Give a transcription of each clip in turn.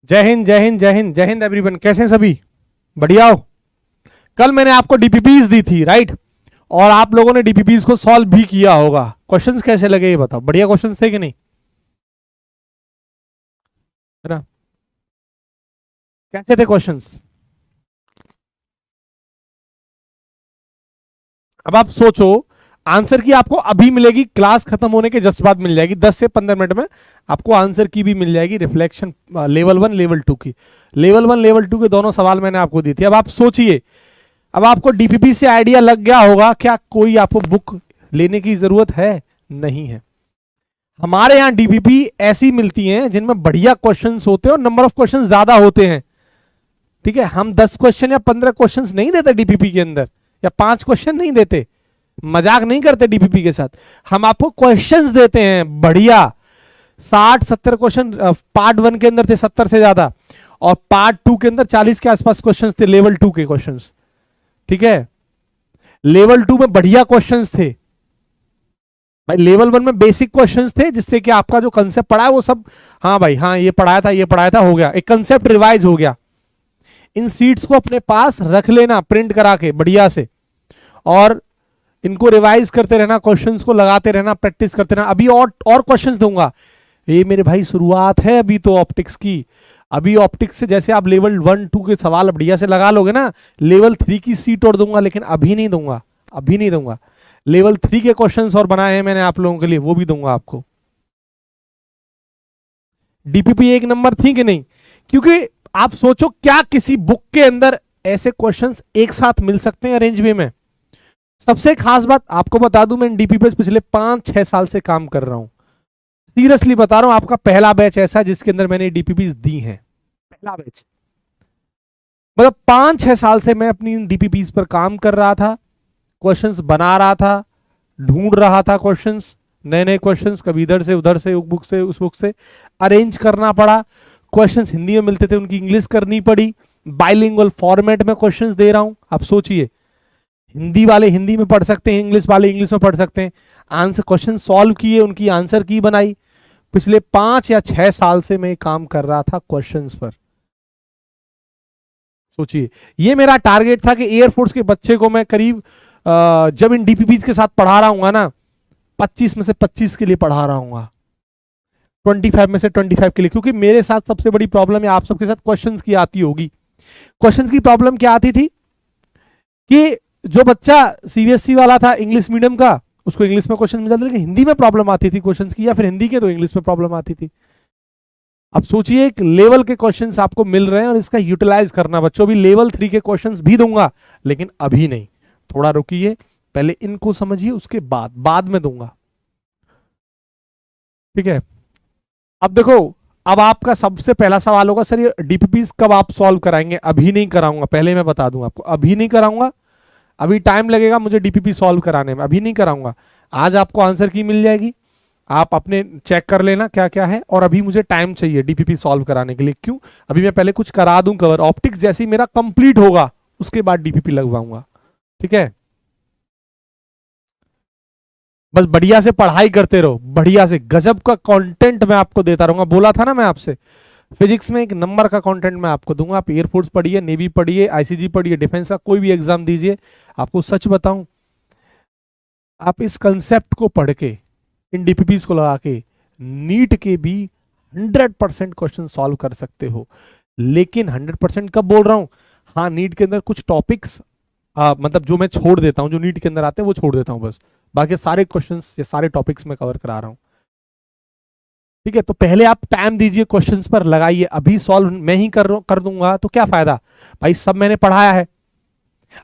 जय हिंद जय हिंद जय हिंद जय हिंद एवरीवन। कैसे हैं सभी? बढ़िया हो? कल मैंने आपको डीपीपीज दी थी, राइट? और आप लोगों ने डीपीपीज को सॉल्व भी किया होगा। क्वेश्चंस कैसे लगे ये बताओ? बढ़िया क्वेश्चंस थे कि नहीं? है ना? कैसे थे क्वेश्चंस? अब आप सोचो, आंसर की आपको अभी मिलेगी, क्लास खत्म होने के जस्ट बाद मिल जाएगी, 10 से 15 मिनट में आपको आंसर की भी मिल जाएगी। रिफ्लेक्शन लेवल 1 लेवल 2 की, लेवल 1 लेवल 2 के दोनों सवाल मैंने आपको दी थी। अब आप सोचिए, अब आपको डीपीपी से आइडिया लग गया होगा, क्या कोई आपको बुक लेने की जरूरत है? नहीं है। हमारे यहाँ डीपीपी ऐसी मिलती हैं जिनमें बढ़िया क्वेश्चंस होते हैं और नंबर ऑफ क्वेश्चंस ज्यादा होते हैं। ठीक है, हम 10 क्वेश्चन या 15 क्वेश्चंस नहीं देते डीपीपी के अंदर, या 5 क्वेश्चन नहीं देते। मजाक नहीं करते डीपीपी के साथ, हम आपको क्वेश्चंस देते हैं बढ़िया। 60-70 क्वेश्चन पार्ट 1 के अंदर थे, 70 से ज्यादा, और पार्ट 2 के अंदर 40 के आसपास क्वेश्चंस थे, लेवल 2 के क्वेश्चंस। ठीक है, लेवल 2 में बढ़िया क्वेश्चंस थे भाई। लेवल 1 में बेसिक क्वेश्चंस थे, जिससे कि आपका जो कंसेप्ट पढ़ा है वो सब, हाँ भाई हाँ ये पढ़ाया था, ये पढ़ाया था, हो गया, एक कंसेप्ट रिवाइज हो गया। इन सीट्स को अपने पास रख लेना प्रिंट करा के बढ़िया से, और इनको रिवाइज करते रहना, क्वेश्चंस को लगाते रहना, प्रैक्टिस करते रहना। अभी और क्वेश्चंस दूंगा। ये मेरे भाई शुरुआत है अभी तो ऑप्टिक्स की। अभी ऑप्टिक्स से जैसे आप लेवल 1-2 के सवाल बढ़िया से लगा लोगे ना, लेवल 3 की सीट और दूंगा, लेकिन अभी नहीं दूंगा, अभी नहीं दूंगा। लेवल 3 के क्वेश्चंस और बनाए हैं मैंने आप लोगों के लिए, वो भी दूंगा आपको। डीपीपी एक नंबर थी कि नहीं? क्योंकि आप सोचो, क्या किसी बुक के अंदर ऐसे क्वेश्चंस एक साथ मिल सकते हैं अरेंज वे में? सबसे खास बात आपको बता दूं, मैं डीपीपी पिछले 5-6 साल से काम कर रहा हूं। सीरियसली बता रहा हूं, आपका पहला बैच ऐसा जिसके अंदर मैंने डीपीपी दी हैं, पहला बैच। मतलब 5-6 साल से मैं अपनी डीपीपी पर काम कर रहा था, क्वेश्चंस बना रहा था, ढूंढ रहा था क्वेश्चंस, नए नए क्वेश्चंस, कभी इधर से उधर से, बुक से उस बुक से अरेंज करना पड़ा। क्वेश्चंस हिंदी में मिलते थे, उनकी इंग्लिश करनी पड़ी। बाइलिंगुअल फॉर्मेट में क्वेश्चंस दे रहा हूं। आप सोचिए, हिंदी वाले हिंदी में पढ़ सकते हैं, इंग्लिश वाले इंग्लिश में पढ़ सकते हैं। आंसर क्वेश्चन सॉल्व किए, उनकी आंसर की बनाई। पिछले 5 या 6 साल से मैं काम कर रहा था क्वेश्चंस पर। सोचिए, ये मेरा टारगेट था कि एयरफोर्स के बच्चे को मैं करीब जब इन डीपीपी के साथ पढ़ा रहा हूँ ना, 25 में से 25 के लिए पढ़ा रहा हूँ, 25 में से 25 के लिए। क्योंकि मेरे साथ सबसे बड़ी प्रॉब्लम है, आप सबके साथ क्वेश्चंस की आती होगी। क्वेश्चंस की प्रॉब्लम क्या आती थी कि जो बच्चा सीबीएसई वाला था, इंग्लिश मीडियम का, उसको इंग्लिश में क्वेश्चन मिल जाते, लेकिन हिंदी में प्रॉब्लम आती थी क्वेश्चंस की, या फिर हिंदी के तो इंग्लिश में प्रॉब्लम आती थी। अब सोचिए, एक लेवल के क्वेश्चंस आपको मिल रहे हैं और इसका यूटिलाइज करना। बच्चों, भी लेवल 3 के क्वेश्चंस भी दूंगा, लेकिन अभी नहीं, थोड़ा रुकिए, पहले इनको समझिए, उसके बाद में दूंगा। ठीक है, अब देखो, अब आपका सबसे पहला सवाल होगा, सर ये डीपीपीज कब आप सॉल्व कराएंगे? अभी नहीं कराऊंगा, पहले मैं बता दूं आपको, अभी नहीं कराऊंगा। अभी टाइम लगेगा मुझे डीपीपी सॉल्व कराने में, अभी नहीं कराऊंगा। आज आपको आंसर की मिल जाएगी, आप अपने चेक कर लेना क्या क्या है, और अभी मुझे टाइम चाहिए डीपीपी सॉल्व कराने के लिए। क्यों? अभी मैं पहले कुछ करा दूं कवर, ऑप्टिक्स जैसे ही मेरा कंप्लीट होगा उसके बाद डीपीपी लगवाऊंगा। ठीक है, बस बढ़िया से पढ़ाई करते रहो, बढ़िया से गजब का कंटेंट मैं आपको देता रहूंगा। बोला था ना मैं आपसे, फिजिक्स में एक नंबर का कंटेंट मैं आपको दूंगा। आप एयरफोर्स पढ़िए, नेवी पढ़िए, आईसीजी पढ़िए, डिफेंस का कोई भी एग्जाम दीजिए। आपको सच बताऊं, आप इस कंसेप्ट को पढ़ के, इन डीपीपीज को लगा के, नीट के भी 100% क्वेश्चन सॉल्व कर सकते हो। लेकिन 100% कब बोल रहा हूं? हाँ, नीट के अंदर कुछ टॉपिक्स मतलब जो मैं छोड़ देता हूं, जो नीट के अंदर आते हैं वो छोड़ देता हूं बस, बाकी सारे क्वेश्चंस या सारे टॉपिक्स में कवर करा रहा हूं। ठीक है, तो पहले आप टाइम दीजिए, क्वेश्चंस पर लगाइए। अभी सॉल्व मैं ही कर दूंगा तो क्या फायदा भाई, सब मैंने पढ़ाया है।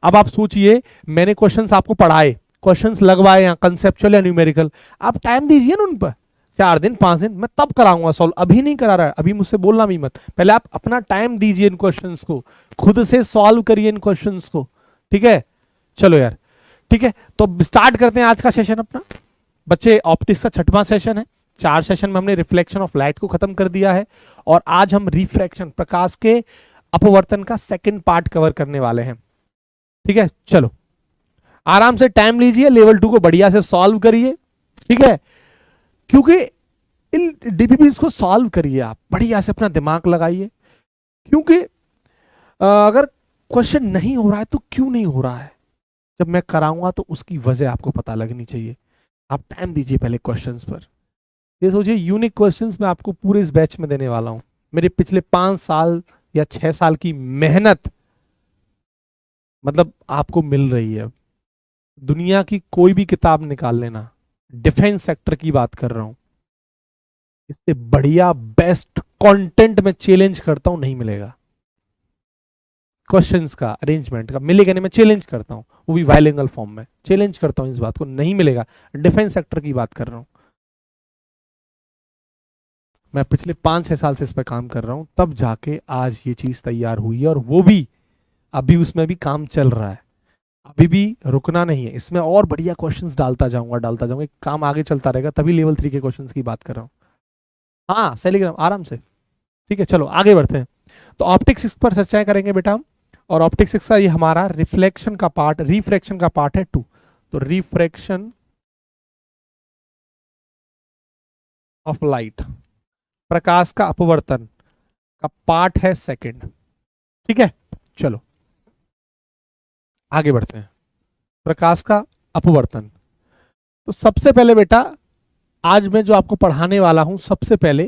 अब आप सोचिए, मैंने क्वेश्चंस आपको पढ़ाए, क्वेश्चंस लगवाए, यहाँ कंसेप्चुअल या न्यूमेरिकल, आप टाइम दीजिए ना उन पर, 4 दिन 5 दिन, मैं तब कराऊंगा सॉल्व, अभी नहीं करा रहा है। अभी मुझसे बोलना भी मत, पहले आप अपना टाइम दीजिए इन क्वेश्चंस को, खुद से सॉल्व करिए इन क्वेश्चंस को। ठीक है, चलो यार, ठीक है, तो स्टार्ट करते हैं आज का सेशन अपना। बच्चे, ऑप्टिक्स का 6वां सेशन है। 4 सेशन में हमने रिफ्लेक्शन ऑफ लाइट को खत्म कर दिया है, और आज हम रिफ्रैक्शन, प्रकाश के अपवर्तन का सेकंड पार्ट कवर करने वाले हैं। ठीक है, चलो आराम से टाइम लीजिए, लेवल 2 को बढ़िया से सॉल्व करिए। ठीक है, क्योंकि इन डीपीपीज को सॉल्व करिए, आप बढ़िया से अपना दिमाग लगाइए। क्योंकि अगर क्वेश्चन नहीं हो रहा है तो क्यों नहीं हो रहा है, जब मैं कराऊंगा तो उसकी वजह आपको पता लगनी चाहिए। आप टाइम दीजिए पहले क्वेश्चंस पर। ये सोचिए यूनिक क्वेश्चंस मैं आपको पूरे इस बैच में देने वाला हूं। मेरे पिछले 5 साल या 6 साल की मेहनत मतलब आपको मिल रही है। दुनिया की कोई भी किताब निकाल लेना, डिफेंस सेक्टर की बात कर रहा हूं, इससे बढ़िया बेस्ट कंटेंट में चैलेंज करता हूं नहीं मिलेगा। क्वेश्चंस का अरेंजमेंट का मिलेगा नहीं, मैं चैलेंज करता हूं, वो भी बाइलिंगुअल फॉर्म में चैलेंज करता हूं, इस बात को नहीं मिलेगा। डिफेंस सेक्टर की बात कर रहा हूं, मैं पिछले 5-6 साल से इस पर काम कर रहा हूं, तब जाके आज ये चीज तैयार हुई है। और वो भी अभी उसमें भी काम चल रहा है, अभी भी रुकना नहीं है। इसमें और बढ़िया क्वेश्चंस डालता जाऊंगा, काम आगे चलता रहेगा, तभी लेवल 3 के क्वेश्चंस की बात कर रहा हूँ। हाँ सेलिग्राम आराम से, ठीक है चलो आगे बढ़ते हैं। तो ऑप्टिक 6 पर चर्चाएं करेंगे बेटा हम, और ऑप्टिक 6 का ये हमारा रिफ्लेक्शन का पार्ट, रिफ्रैक्शन का पार्ट है 2। तो रिफ्रैक्शन ऑफ लाइट, प्रकाश का अपवर्तन का पार्ट है 2, ठीक है। चलो आगे बढ़ते हैं। प्रकाश का अपवर्तन, तो सबसे पहले बेटा आज मैं जो आपको पढ़ाने वाला हूं, सबसे पहले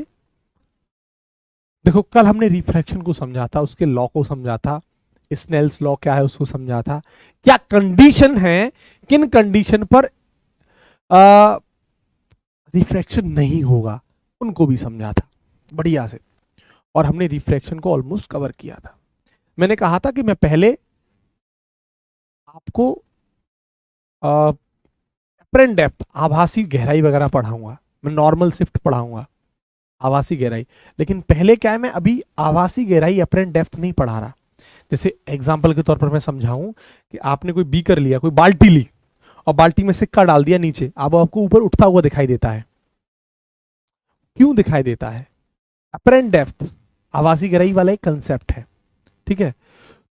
देखो कल हमने रिफ्रैक्शन को समझा था, उसके लॉ को समझा था, स्नेल्स लॉ क्या है उसको समझा था, क्या कंडीशन है, किन कंडीशन पर रिफ्रैक्शन नहीं होगा उनको भी समझा था बढ़िया से। और हमने रिफ्रैक्शन को ऑलमोस्ट कवर किया था। मैंने कहा था कि मैं पहले आपको अपरेंट डेप्थ, आभासी गहराई वगैरह पढ़ाऊंगा, मैं नॉर्मल शिफ्ट पढ़ाऊंगा, आभासी गहराई। लेकिन पहले क्या है, मैं अभी आभासी गहराई अपरेंट डेप्थ नहीं पढ़ा रहा। जैसे एग्जांपल के तौर पर मैं समझाऊं कि आपने कोई बीकर लिया, कोई बाल्टी ली, और बाल्टी में सिक्का डाल दिया नीचे, अब आपको ऊपर उठता हुआ दिखाई देता है। क्यों दिखाई देता है? अपरेंट डेप्थ आभासी गहराई वाला एक कंसेप्ट है, ठीक है।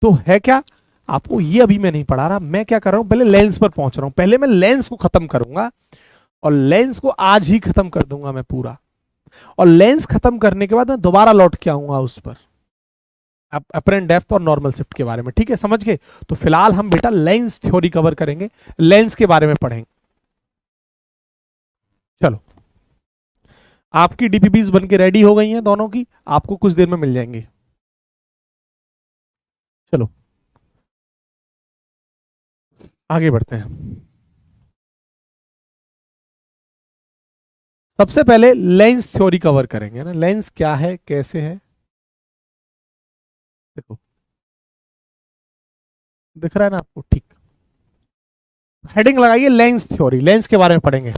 तो है क्या, आपको ये अभी मैं नहीं पढ़ा रहा, मैं क्या कर रहा हूं, पहले लेंस पर पहुंच रहा हूं। पहले मैं लेंस को खत्म करूंगा, और लेंस को आज ही खत्म कर दूंगा मैं पूरा। और लेंस खत्म करने के बाद मैं दोबारा लौट के आऊंगा उस पर, अपरेंट डेप्थ और नॉर्मल शिफ्ट के बारे में, ठीक है, समझ गए। तो फिलहाल हम बेटा लेंस थ्योरी कवर करेंगे, लेंस के बारे में पढ़ेंगे। चलो आपकी डीपीपीज बन के रेडी हो गई हैं दोनों की, आपको कुछ देर में मिल जाएंगे। चलो आगे बढ़ते हैं। सबसे पहले लेंस थ्योरी कवर करेंगे ना, लेंस क्या है कैसे है। देखो दिख रहा है ना आपको, ठीक। हेडिंग लगाइए लेंस थ्योरी, लेंस के बारे में पढ़ेंगे।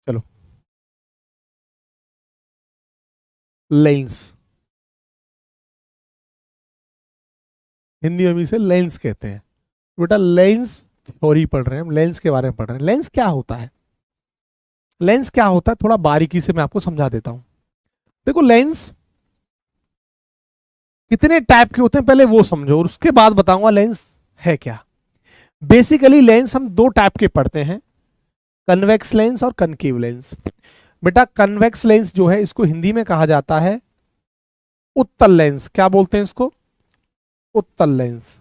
चलो लेंस, हिंदी में भी इसे लेंस कहते हैं। बेटा लेंस थ्योरी पढ़ रहे हैं हम, लेंस के बारे में पढ़ रहे हैं। लेंस क्या होता है, लेंस क्या होता है थोड़ा बारीकी से मैं आपको समझा देता हूं। देखो लेंस कितने टाइप के होते हैं पहले वो समझो, और उसके बाद बताऊंगा लेंस है क्या। बेसिकली लेंस हम 2 टाइप के पढ़ते हैं, कन्वेक्स लेंस और कनकेव लेंस। बेटा कन्वेक्स लेंस जो है इसको हिंदी में कहा जाता है उत्तल लेंस। क्या बोलते हैं इसको? उत्तल लेंस,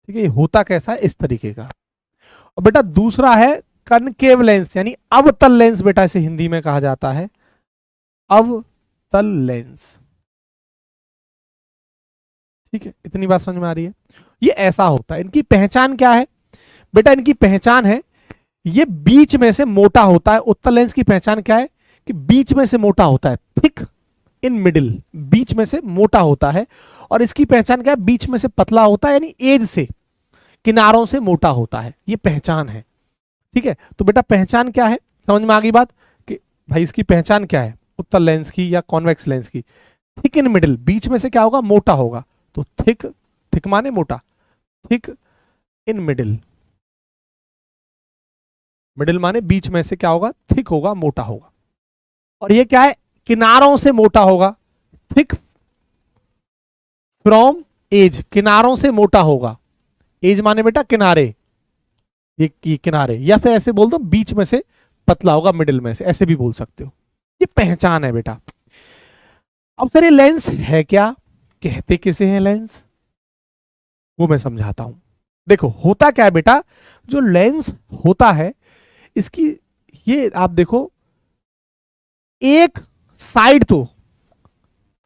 ठीक है। ये होता कैसा है, इस तरीके का। और बेटा दूसरा है कनकेव लेंस, यानी अवतल लेंस, बेटा इसे हिंदी में कहा जाता है अवतल लेंस, ठीक है। इतनी बात समझ में आ रही है? ये ऐसा होता है। इनकी पहचान क्या है बेटा? इनकी पहचान है ये बीच में से मोटा होता है। उत्तल लेंस की पहचान क्या है कि बीच में से मोटा होता है, थिक इन मिडिल, बीच में से मोटा होता है। और इसकी पहचान क्या है? बीच में से पतला होता है, यानी एज से, किनारों से मोटा होता है। ये पहचान है, ठीक है। तो बेटा पहचान क्या है, समझ में आ गई बात कि भाई इसकी पहचान क्या है उत्तल लेंस की या कॉन्वेक्स लेंस की? थिक इन मिडिल, बीच में से क्या होगा, मोटा होगा। तो थिक, थिक माने मोटा, थिक इन मिडिल, मिडिल माने बीच में से क्या होगा, थिक होगा, मोटा होगा। और ये क्या है, किनारों से मोटा होगा, थिक फ्रॉम एज, किनारों से मोटा होगा। एज माने बेटा किनारे, ये किनारे, या फिर ऐसे बोल दो बीच में से पतला होगा, मिडिल में से, ऐसे भी बोल सकते हो। ये पहचान है बेटा। अब सर ये लेंस है क्या, कहते किसे हैं लेंस, वो मैं समझाता हूं। देखो होता क्या है बेटा, जो लेंस होता है इसकी, ये आप देखो, एक साइड तो,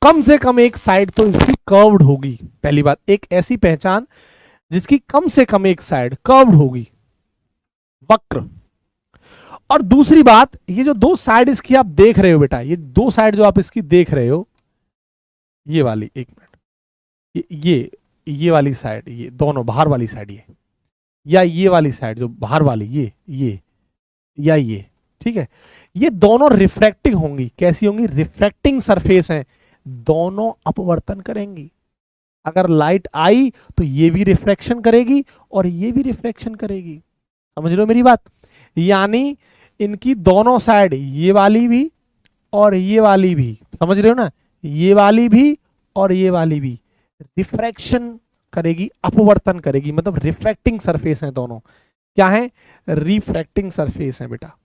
कम से कम एक साइड तो इसकी कर्व्ड होगी। पहली बात, एक ऐसी पहचान जिसकी कम से कम एक साइड कर्व्ड होगी, वक्र। और दूसरी बात, ये जो दो साइड इसकी आप देख रहे हो बेटा, ये दो साइड जो आप इसकी देख रहे हो, ये वाली, एक मिनट, ये वाली साइड, ये दोनों बाहर वाली साइड, ये या ये वाली साइड जो बाहर वाली, ये या ये, ठीक है, ये दोनों रिफ्रैक्टिंग होंगी। कैसी होंगी, रिफ्रैक्टिंग सरफेस हैं, दोनों अपवर्तन करेंगी। अगर लाइट आई तो ये भी रिफ्रैक्शन करेगी और ये भी रिफ्रैक्शन करेगी। समझ रहे हो मेरी बात, यानी इनकी दोनों साइड, ये वाली भी और ये वाली भी, समझ रहे हो ना, ये वाली भी और ये वाली भी रिफ्रैक्शन करेगी, अपवर्तन करेगी, मतलब रिफ्रैक्टिंग सरफेस है दोनों। क्या है, रिफ्रैक्टिंग सरफेस है बेटा,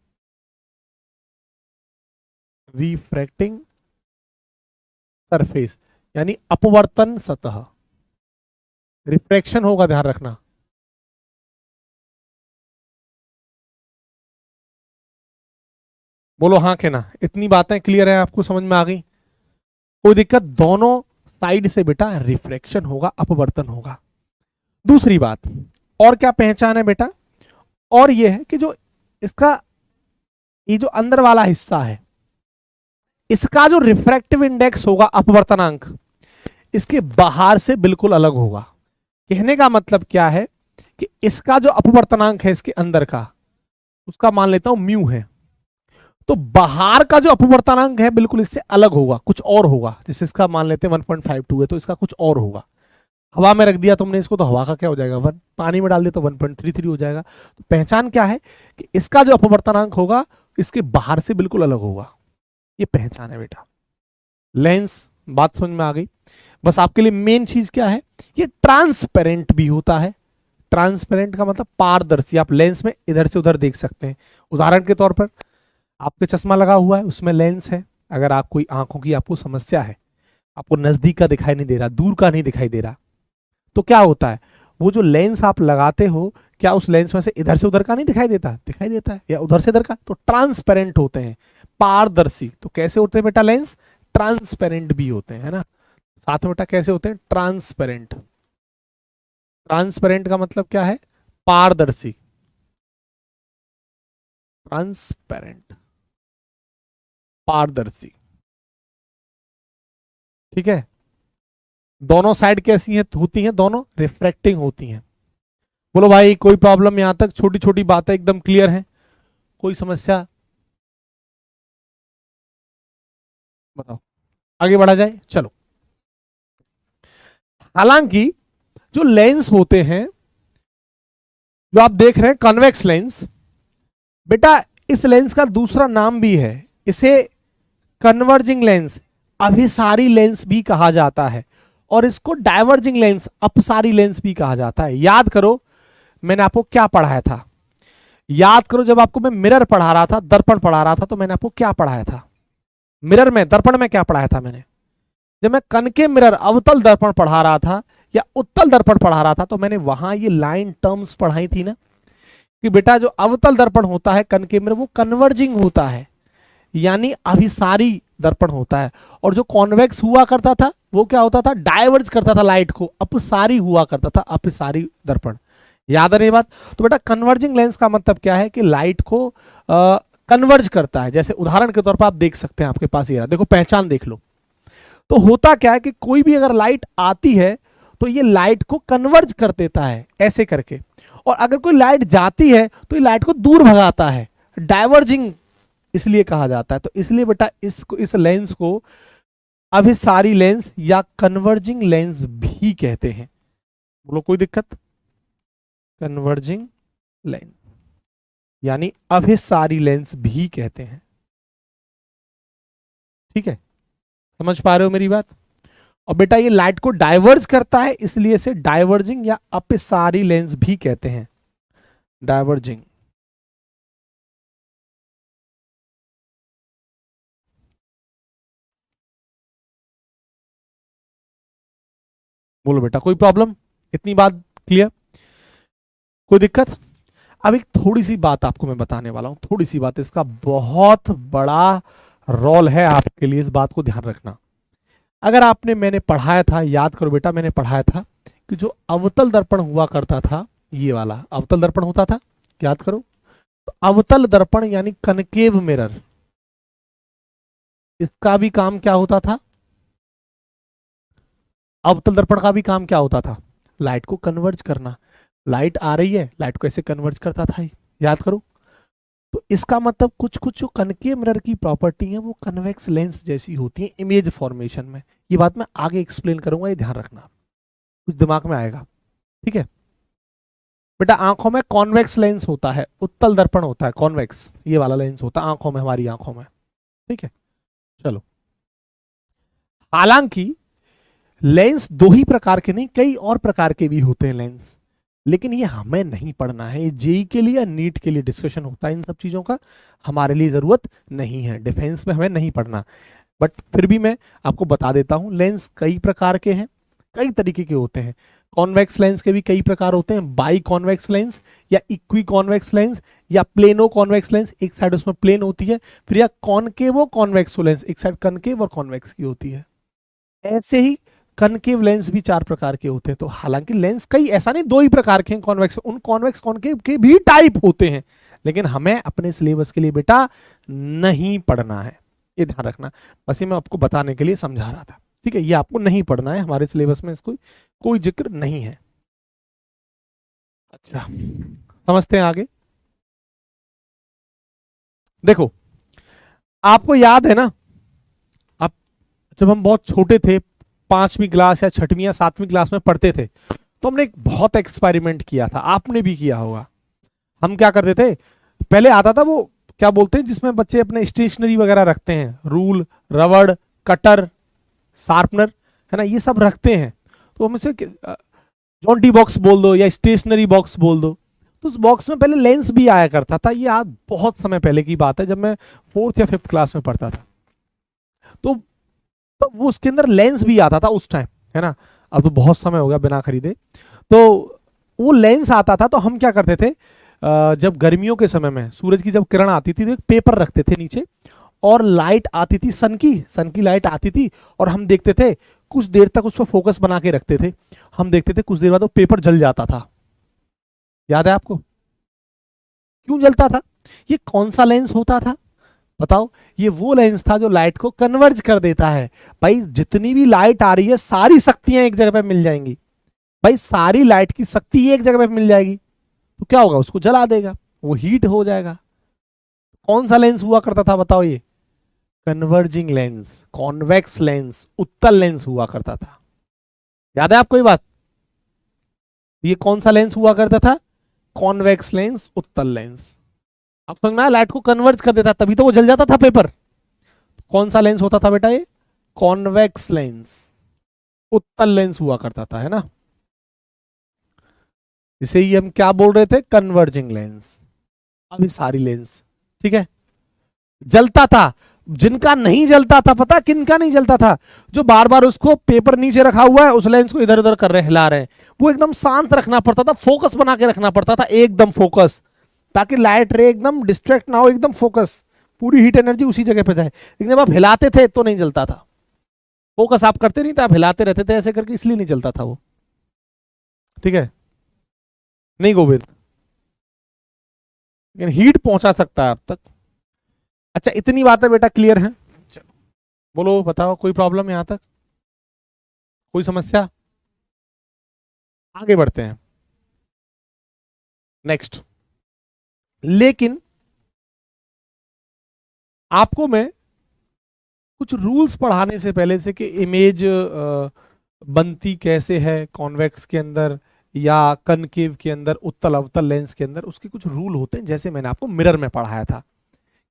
रिफ्रैक्टिंग सरफेस, यानी अपवर्तन सतह। रिफ्रैक्शन होगा, ध्यान रखना। बोलो हाँ के ना, इतनी बातें क्लियर है, आपको समझ में आ गई, कोई दिक्कत, दोनों साइड से बेटा रिफ्रैक्शन होगा, अपवर्तन होगा। दूसरी बात, और क्या पहचान है बेटा, और यह है कि जो इसका, ये जो अंदर वाला हिस्सा है, इसका जो रिफ्रैक्टिव इंडेक्स होगा, अपवर्तनांक, इसके बाहर से बिल्कुल अलग होगा। कहने का मतलब क्या है कि इसका जो अपवर्तनांक है इसके अंदर का, उसका मान लेता हूं म्यू है, तो बाहर का जो अपवर्तनांक है बिल्कुल इससे अलग होगा, कुछ और होगा। जैसे इसका मान लेते हैं 1.52 है, तो इसका कुछ और होगा। हवा में रख दिया तुमने इसको, तो हवा का क्या हो जाएगा 1, पानी में डाल दिया तो 1.33 हो जाएगा। तो पहचान क्या है कि इसका जो अपवर्तनांक होगा इसके बाहर से बिल्कुल अलग होगा, ये पहचान है बेटा लेंस। बात समझ में आ गई। बस आपके लिए मेन चीज क्या है, ये ट्रांसपेरेंट भी होता है। ट्रांसपेरेंट का मतलब पारदर्शी, आप लेंस में इधर से उधर देख सकते हैं। उदाहरण के तौर पर, आपके चश्मा लगा हुआ है, उसमें लेंस है, अगर आप कोई आंखों की आपको समस्या है, आपको नजदीक का दिखाई नहीं दे रहा, दूर का नहीं दिखाई दे रहा, तो क्या होता है, वो जो लेंस आप लगाते हो, क्या उस लेंस में से इधर से उधर का नहीं दिखाई देता, दिखाई देता है, या उधर से इधर का, तो ट्रांसपेरेंट होते हैं, पारदर्शी। तो कैसे होते हैं बेटा लेंस, ट्रांसपेरेंट भी होते हैं, है ना। साथ में बेटा कैसे होते हैं, ट्रांसपेरेंट। ट्रांसपेरेंट का मतलब क्या है, पारदर्शी, ट्रांसपेरेंट, पारदर्शी, ठीक है। दोनों साइड कैसी है, होती हैं, दोनों रिफ्रैक्टिंग होती हैं। बोलो भाई कोई प्रॉब्लम यहां तक, छोटी छोटी बातें एकदम क्लियर है, कोई समस्या, बताओ, आगे बढ़ा जाए, चलो। हालांकि जो लेंस होते हैं, जो आप देख रहे हैं कन्वेक्स लेंस, बेटा इस लेंस का दूसरा नाम भी है, इसे कन्वर्जिंग लेंस, अभिसारी लेंस भी कहा जाता है, और इसको डाइवर्जिंग लेंस, अपसारी लेंस भी कहा जाता है। याद करो मैंने आपको क्या पढ़ाया था, याद करो जब आपको मैं मिरर पढ़ा रहा था, दर्पण पढ़ा रहा था, तो मैंने आपको क्या पढ़ाया था, मिरर में, दर्पण में क्या पढ़ाया था मैंने। जब मैं कनके मिरर, अवतल दर्पण पढ़ा रहा था या उत्तल दर्पण पढ़ा रहा था, तो मैंने वहां ये लाइन टर्म्स पढ़ाई थी ना, कि बेटा जो अवतल दर्पण होता है कनके मिरर, वो कन्वर्जिंग होता है, यानी अभिसारी दर्पण होता है, और जो कॉन्वेक्स हुआ करता था वो क्या होता था, डाइवर्ज करता था लाइट को, अपसारी हुआ करता था, अपसारी दर्पण। याद है ये बात। तो बेटा कन्वर्जिंग लेंस का मतलब क्या है कि लाइट को कन्वर्ज करता है। जैसे उदाहरण के तौर पर आप देख सकते हैं, आपके पास ये देखो, पहचान देख लो। तो होता क्या है कि कोई भी अगर लाइट आती है तो ये लाइट को कन्वर्ज कर देता है ऐसे करके, और अगर कोई लाइट जाती है तो ये लाइट को दूर भगाता है, डाइवर्जिंग इसलिए कहा जाता है। तो इसलिए बेटा इस लेंस को अभिसारी लेंस या कन्वर्जिंग लेंस भी कहते हैं। बोलो कोई दिक्कत, कन्वर्जिंग लेंस यानी अभिसारी लेंस भी कहते हैं, ठीक है, समझ पा रहे हो मेरी बात। और बेटा ये लाइट को डाइवर्ज करता है, इसलिए इसे डाइवर्जिंग या अपसारी लेंस भी कहते हैं, डाइवर्जिंग। बोलो बेटा, कोई प्रॉब्लम? इतनी बात क्लियर? कोई दिक्कत? अब एक थोड़ी सी बात आपको मैं बताने वाला हूं, थोड़ी सी बात, इसका बहुत बड़ा रोल है आपके लिए, इस बात को ध्यान रखना। अगर आपने, मैंने पढ़ाया था, याद करो बेटा, मैंने पढ़ाया था कि जो अवतल दर्पण हुआ करता था, ये वाला अवतल दर्पण होता था, याद करो। तो अवतल दर्पण यानी कनकेव मिरर, इसका भी काम क्या होता था? अवतल दर्पण का भी काम क्या होता था? लाइट को कन्वर्ज करना। लाइट आ रही है, लाइट को ऐसे कन्वर्ज करता था, याद करो। तो इसका मतलब कुछ कुछ जो कनकेव मिरर की प्रॉपर्टी है वो कन्वेक्स लेंस जैसी होती है इमेज फॉर्मेशन में। ये बात मैं आगे एक्सप्लेन करूंगा, ये ध्यान रखना, कुछ दिमाग में आएगा, ठीक है बेटा। आंखों में कॉन्वेक्स लेंस होता है, उत्तल दर्पण होता है कॉन्वेक्स, ये वाला लेंस होता है आंखों में, हमारी आंखों में, ठीक है। चलो, हालांकि लेंस दो ही प्रकार के नहीं, कई और प्रकार के भी होते हैं लेंस, लेकिन ये हमें नहीं पढ़ना है। ये जेई के लिए या नीट के लिए डिस्कशन होता है इन सब चीजों का, हमारे लिए जरूरत नहीं है, डिफेंस में हमें नहीं पढ़ना। बट फिर भी मैं आपको बता देता हूं, लेंस कई प्रकार के हैं, कई तरीके के होते हैं। कॉन्वेक्स लेंस के भी कई प्रकार होते हैं, बाई कॉन्वेक्स लेंस या इक्वी कॉन्वेक्स लेंस या प्लेनो कॉन्वेक्स लेंस, एक साइड उसमें प्लेन होती है, फिर या कॉनकेवो कॉन्वेक्स लेंस, एक साइड कनकेव और कॉन्वेक्स की होती है। ऐसे ही कनकेव लेंस भी चार प्रकार के होते हैं। तो हालांकि लेंस कई, ऐसा नहीं दो ही प्रकार के हैं कॉन्वेक्स, उन कॉन्वेक्स कॉनकेव के भी टाइप होते हैं, लेकिन हमें अपने सिलेबस के लिए बेटा नहीं पढ़ना है, ये ध्यान रखना। बस ये मैं आपको बताने के लिए समझा रहा था, ठीक है। ये आपको नहीं पढ़ना है, हमारे सिलेबस में इसको कोई जिक्र नहीं है। अच्छा, समझते हैं आगे। देखो, आपको याद है ना, आप जब हम बहुत छोटे थे, 5वीं क्लास या 6वीं या 7वीं क्लास में पढ़ते थे, तो हमने एक बहुत एक्सपेरिमेंट किया था, आपने भी किया होगा। हम क्या करते थे, पहले आता था वो क्या बोलते हैं जिसमें बच्चे अपने स्टेशनरी वगैरह रखते हैं, रूल, रबड़, कटर, शार्पनर, है ना, ये सब रखते हैं। तो हम इसे जॉन्टी बॉक्स बोल दो या स्टेशनरी बॉक्स बोल दो। तो उस बॉक्स में पहले लेंस भी आया करता था, ये आज बहुत समय पहले की बात है, जब मैं 4th या 5th क्लास में पढ़ता था। तो वो उसके अंदर लेंस भी आता था उस टाइम, है ना। अब तो बहुत समय हो गया बिना खरीदे। तो वो लेंस आता था, तो हम क्या करते थे, जब गर्मियों के समय में सूरज की जब किरण आती थी तो एक पेपर रखते थे नीचे, और लाइट आती थी, सन की लाइट आती थी, और हम देखते थे, कुछ देर तक उस पर फोकस बना के रखते थे, हम देखते थे कुछ देर बाद वो पेपर जल जाता था। याद है आपको? क्यों जलता था? ये कौन सा लेंस होता था बताओ? ये वो लेंस था जो लाइट को कन्वर्ज कर देता है। भाई जितनी भी लाइट आ रही है, सारी शक्तियां एक जगह पे मिल जाएंगी। भाई सारी लाइट की शक्ति एक जगह पे मिल जाएगी, तो क्या होगा, उसको जला देगा, वो हीट हो जाएगा। कौन सा लेंस हुआ करता था बताओ? ये कन्वर्जिंग लेंस, कॉन्वेक्स लेंस, उत्तल लेंस हुआ करता था। याद है आपको ये बात? ये कौन सा लेंस हुआ करता था? कॉन्वेक्स लेंस, उत्तल लेंस। अब समझ में आया? लाइट को कन्वर्ज कर देता, तभी तो वो जल जाता था पेपर। कौन सा लेंस होता था बेटा? ये कॉन्वेक्स लेंस, उत्तल लेंस हुआ करता था, है ना। इसे ही हम क्या बोल रहे थे? Converging lens. अब ये सारी लेंस, ठीक है, जलता था। जिनका नहीं जलता था, पता किनका नहीं जलता था? जो बार बार उसको पेपर नीचे रखा हुआ है, उस लेंस को इधर उधर कर रहे, हिला रहे हैं, वो एकदम शांत रखना पड़ता था, फोकस बना के रखना पड़ता था, एकदम फोकस, ताकि लाइट रे एकदम डिस्ट्रैक्ट ना हो, एकदम फोकस, पूरी हीट एनर्जी उसी जगह पे जाए। लेकिन जब आप हिलाते थे तो नहीं जलता था, फोकस आप करते नहीं थे, आप हिलाते रहते थे ऐसे करके, इसलिए नहीं जलता था वो, ठीक है। नहीं गोविंद, लेकिन हीट पहुंचा सकता है आप तक। अच्छा, इतनी बातें बेटा क्लियर हैं? चलो, बोलो, बताओ, कोई प्रॉब्लम यहां तक? कोई समस्या? आगे बढ़ते हैं नेक्स्ट। लेकिन आपको मैं कुछ रूल्स पढ़ाने से पहले से, कि इमेज बनती कैसे है कॉन्वेक्स के अंदर या कनकेव के अंदर, उत्तल अवतल लेंस के अंदर, उसके कुछ रूल होते हैं, जैसे मैंने आपको मिरर में पढ़ाया था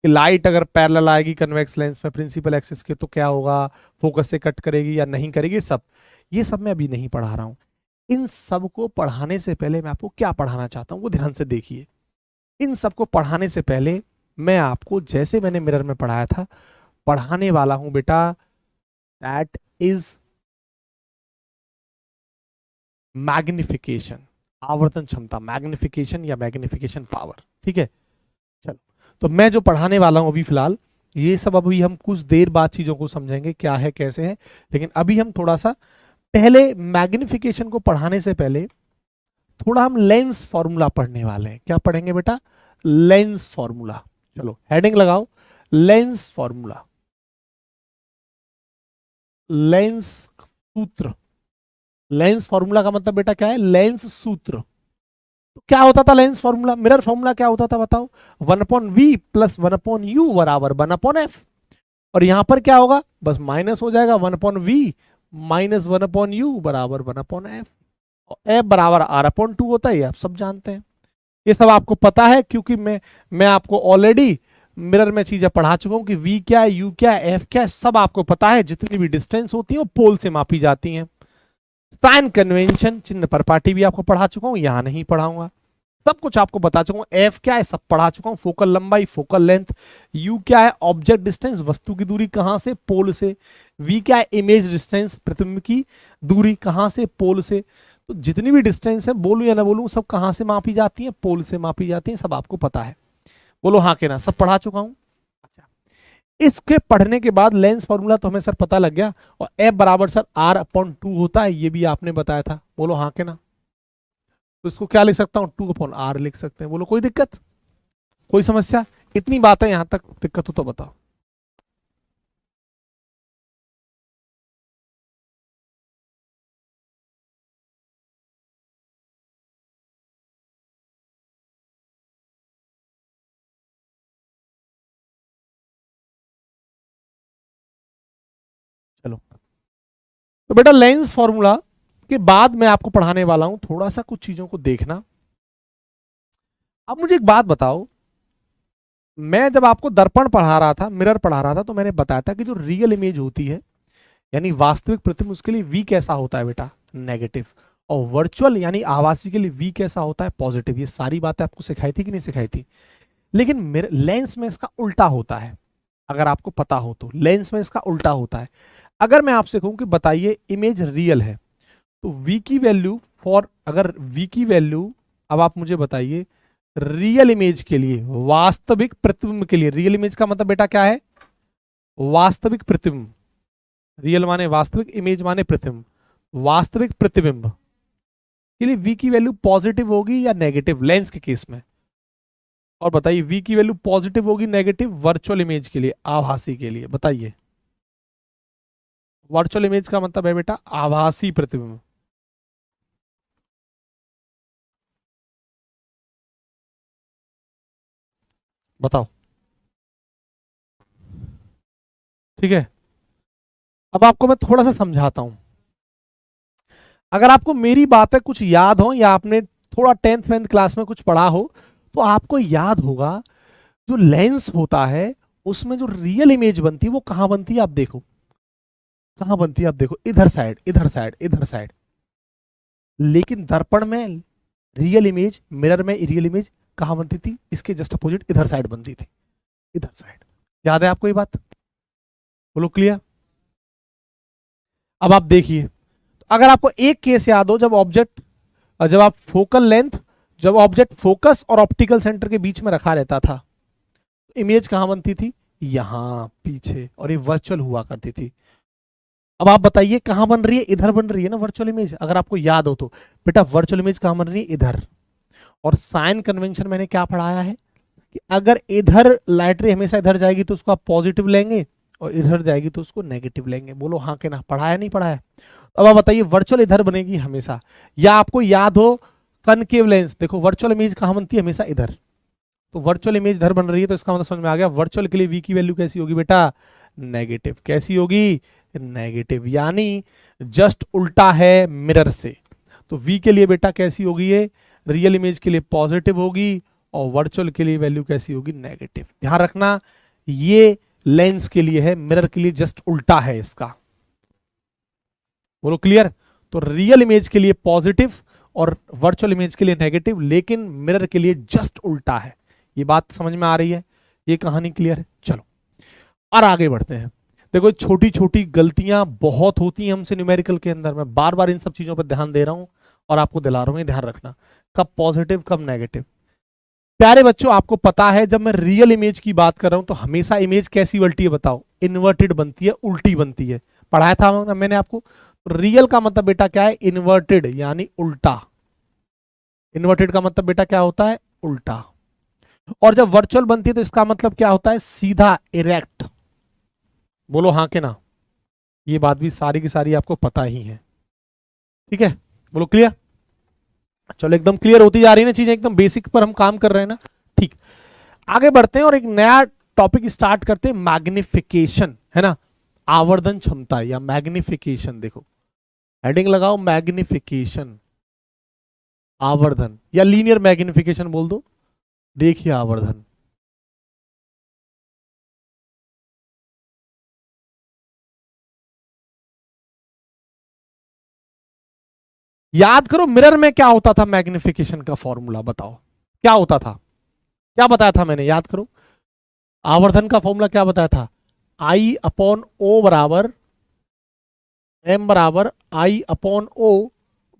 कि लाइट अगर पैरेलल आएगी कन्वेक्स लेंस में प्रिंसिपल एक्सिस के, तो क्या होगा, फोकस से कट करेगी या नहीं करेगी, सब ये सब मैं अभी नहीं पढ़ा रहा हूं। इन सब को पढ़ाने से पहले मैं आपको क्या पढ़ाना चाहता हूं वो ध्यान से देखिए। इन सब को पढ़ाने से पहले मैं आपको, जैसे मैंने मिरर में पढ़ाया था, पढ़ाने वाला हूं बेटा, दैट इज मैग्निफिकेशन, आवर्धन क्षमता, मैग्निफिकेशन या मैग्निफिकेशन पावर। ठीक है, चलो तो मैं जो पढ़ाने वाला हूं अभी फिलहाल, ये सब अभी हम कुछ देर बाद चीजों को समझेंगे क्या है कैसे है, लेकिन अभी हम थोड़ा सा पहले मैग्निफिकेशन को पढ़ाने से पहले थोड़ा हम लेंस फॉर्मूला पढ़ने वाले हैं। क्या पढ़ेंगे बेटा? Lens formula. चलो हेडिंग लगाओ, लेंस फॉर्मूला, लेंस सूत्र। लेंस फॉर्मूला का मतलब बेटा क्या है? लेंस सूत्र। तो क्या होता था लेंस फॉर्मूला? मिरर फॉर्मूला क्या होता था बताओ? 1/v प्लस 1/u बराबर 1/f। और यहां पर क्या होगा? बस माइनस हो जाएगा, 1/v माइनस 1/u बराबर 1/f। एफ बराबर r/2 होता है, आप सब जानते हैं। ये सब आपको पता है क्योंकि मैं आपको ऑलरेडी मिरर में चीजें पढ़ा चुका हूं कि v क्या है, u क्या है, f क्या है, सब आपको पता है। जितनी भी डिस्टेंस होती है वो पोल से मापी जाती हैं। साइन कन्वेंशन, चिन्ह पर पाटी भी आपको पढ़ा चुका हूं, यहां नहीं पढ़ाऊंगा। सब कुछ आपको बता चुका हूं। एफ क्या है सब पढ़ा चुका हूं, फोकल लंबाई, फोकल लेंथ। यू क्या है? ऑब्जेक्ट डिस्टेंस, वस्तु की दूरी कहां से? पोल से। वी क्या है? इमेज डिस्टेंस, प्रतिबिंब की दूरी कहां से? पोल से। तो जितनी भी डिस्टेंस है, बोलूं या ना बोलूं, सब कहां से मापी जाती है? पोल से मापी जाती है। सब आपको पता है, बोलो हाँ के ना? सब पढ़ा चुका हूं। अच्छा, इसके पढ़ने के बाद लेंस फॉर्मूला तो हमें सर पता लग गया, और एफ बराबर सर r/2 होता है, ये भी आपने बताया था। बोलो हाँ के ना? तो इसको क्या लिख सकता हूं? 2/r लिख सकते हैं। बोलो कोई दिक्कत, कोई समस्या? इतनी बात है, यहां तक दिक्कत हो तो बताओ। चलो तो बेटा लेंस फॉर्मूला के बाद मैं आपको पढ़ाने वाला हूं, थोड़ा सा कुछ चीजों को देखना। अब मुझे एक बात बताओ, मैं जब आपको दर्पण पढ़ा रहा था, मिरर पढ़ा रहा था, तो मैंने बताया था कि जो रियल इमेज होती है यानी वास्तविक प्रतिबिंब, उसके लिए वी कैसा होता है बेटा? नेगेटिव। और वर्चुअल यानी आभासी के लिए वी कैसा होता है? पॉजिटिव। ये सारी बातें आपको सिखाई थी कि नहीं सिखाई थी? लेकिन लेंस में इसका उल्टा होता है। अगर आपको पता हो तो लेंस में इसका उल्टा होता है। अगर मैं आपसे कहूं कि बताइए इमेज रियल है, तो v की वैल्यू फॉर, अगर v की वैल्यू, अब आप मुझे बताइए रियल इमेज के लिए, वास्तविक प्रतिबिंब के लिए, रियल इमेज का मतलब बेटा क्या है? वास्तविक प्रतिबिंब। रियल माने वास्तविक, इमेज माने प्रतिबिंब। वास्तविक प्रतिबिंब के लिए v की वैल्यू पॉजिटिव होगी या नेगेटिव लेंस के केस में? और बताइए v की वैल्यू पॉजिटिव होगी नेगेटिव वर्चुअल इमेज के लिए, आभासी के लिए? बताइए। वर्चुअल इमेज का मतलब है बेटा आभासी प्रतिबिंब। बताओ, ठीक है? अब आपको मैं थोड़ा सा समझाता हूं। अगर आपको मेरी बातें कुछ याद हो या आपने थोड़ा 10th क्लास में कुछ पढ़ा हो, तो आपको याद होगा जो लेंस होता है उसमें जो रियल इमेज बनती है वो कहां बनती है? आप देखो कहां बनती है, आप देखो, इधर साइड, इधर साइड, इधर साइड। लेकिन दर्पण में रियल इमेज, मिरर में रियल इमेज कहां बनती थी? इसके जस्ट अपोजिट इधर साइड बनती थी, इधर साइड। याद है आपको ये बात? बोलो क्लियर? अब आप देखिए, अगर आपको एक केस याद हो, जब आप फोकल लेंथ, जब ऑब्जेक्ट फोकस और ऑप्टिकल सेंटर के बीच में रखा रहता था, तो इमेज कहां बनती थी? यहां पीछे, और ये वर्चुअल हुआ करती थी। अब आप बताइए कहां बन रही है? इधर बन रही है ना वर्चुअल इमेज, अगर आपको याद हो तो। बेटा वर्चुअल इमेज कहां बन रही है? इधर। और साइन कन्वेंशन मैंने क्या पढ़ाया है कि अगर इधर लाइट रे हमेशा इधर जाएगी तो उसको आप पॉजिटिव लेंगे, और इधर जाएगी तो उसको नेगेटिव लेंगे। बोलो हाँ के ना? पढ़ाया नहीं पढ़ाया? अब आप बताइए वर्चुअल इधर बनेगी हमेशा, या आपको याद हो कनकेव लेंस, देखो वर्चुअल इमेज कहां बनती है? हमेशा इधर। तो वर्चुअल इमेज इधर बन रही है, तो इसका मतलब समझ में आ गया वर्चुअल के लिए वी की वैल्यू कैसी होगी बेटा? नेगेटिव। कैसी होगी? नेगेटिव। यानी जस्ट उल्टा है मिरर से। तो v के लिए बेटा कैसी होगी? ये रियल इमेज के लिए पॉजिटिव होगी, और वर्चुअल के लिए वैल्यू कैसी होगी? नेगेटिव। ध्यान रखना, ये लेंस के लिए है, मिरर के लिए जस्ट उल्टा है इसका। बोलो क्लियर? तो रियल इमेज के लिए पॉजिटिव और वर्चुअल इमेज के लिए नेगेटिव, लेकिन मिरर के लिए जस्ट उल्टा है। ये बात समझ में आ रही है? ये कहानी क्लियर है? चलो और आगे बढ़ते हैं। देखो छोटी छोटी गलतियां बहुत होती हैं हमसे न्यूमेरिकल के अंदर, मैं बार बार इन सब चीजों पर ध्यान दे रहा हूं, और आपको दिला रहा हूं, ये ध्यान रखना कब पॉजिटिव कब नेगेटिव। प्यारे बच्चों, आपको पता है जब मैं रियल इमेज की बात कर रहा हूं तो हमेशा इमेज कैसी बनती है बताओ? इन्वर्टेड बनती है, उल्टी बनती है। पढ़ाया था मैंने आपको। रियल का मतलब बेटा क्या है? इन्वर्टेड यानी उल्टा। इन्वर्टेड का मतलब बेटा क्या होता है? उल्टा। और जब वर्चुअल बनती है तो इसका मतलब क्या होता है? सीधा, इरेक्ट। बोलो हाँ के ना? ये बात भी सारी की सारी आपको पता ही है, ठीक है? बोलो क्लियर? चलो एकदम क्लियर होती जा रही है ना चीजें, एकदम बेसिक पर हम काम कर रहे हैं ना, ठीक। आगे बढ़ते हैं और एक नया टॉपिक स्टार्ट करते हैं, मैग्निफिकेशन, है ना, आवर्धन क्षमता या मैग्निफिकेशन। देखो हेडिंग लगाओ, मैग्निफिकेशन, आवर्धन, या लीनियर मैग्निफिकेशन बोल दो। देखिए आवर्धन, याद करो मिरर में क्या होता था? मैग्निफिकेशन का फॉर्मूला बताओ क्या होता था? क्या बताया था मैंने? याद करो, आवर्धन का फॉर्मूला क्या बताया था? आई अपॉन ओ बराबर एम बराबर आई अपॉन ओ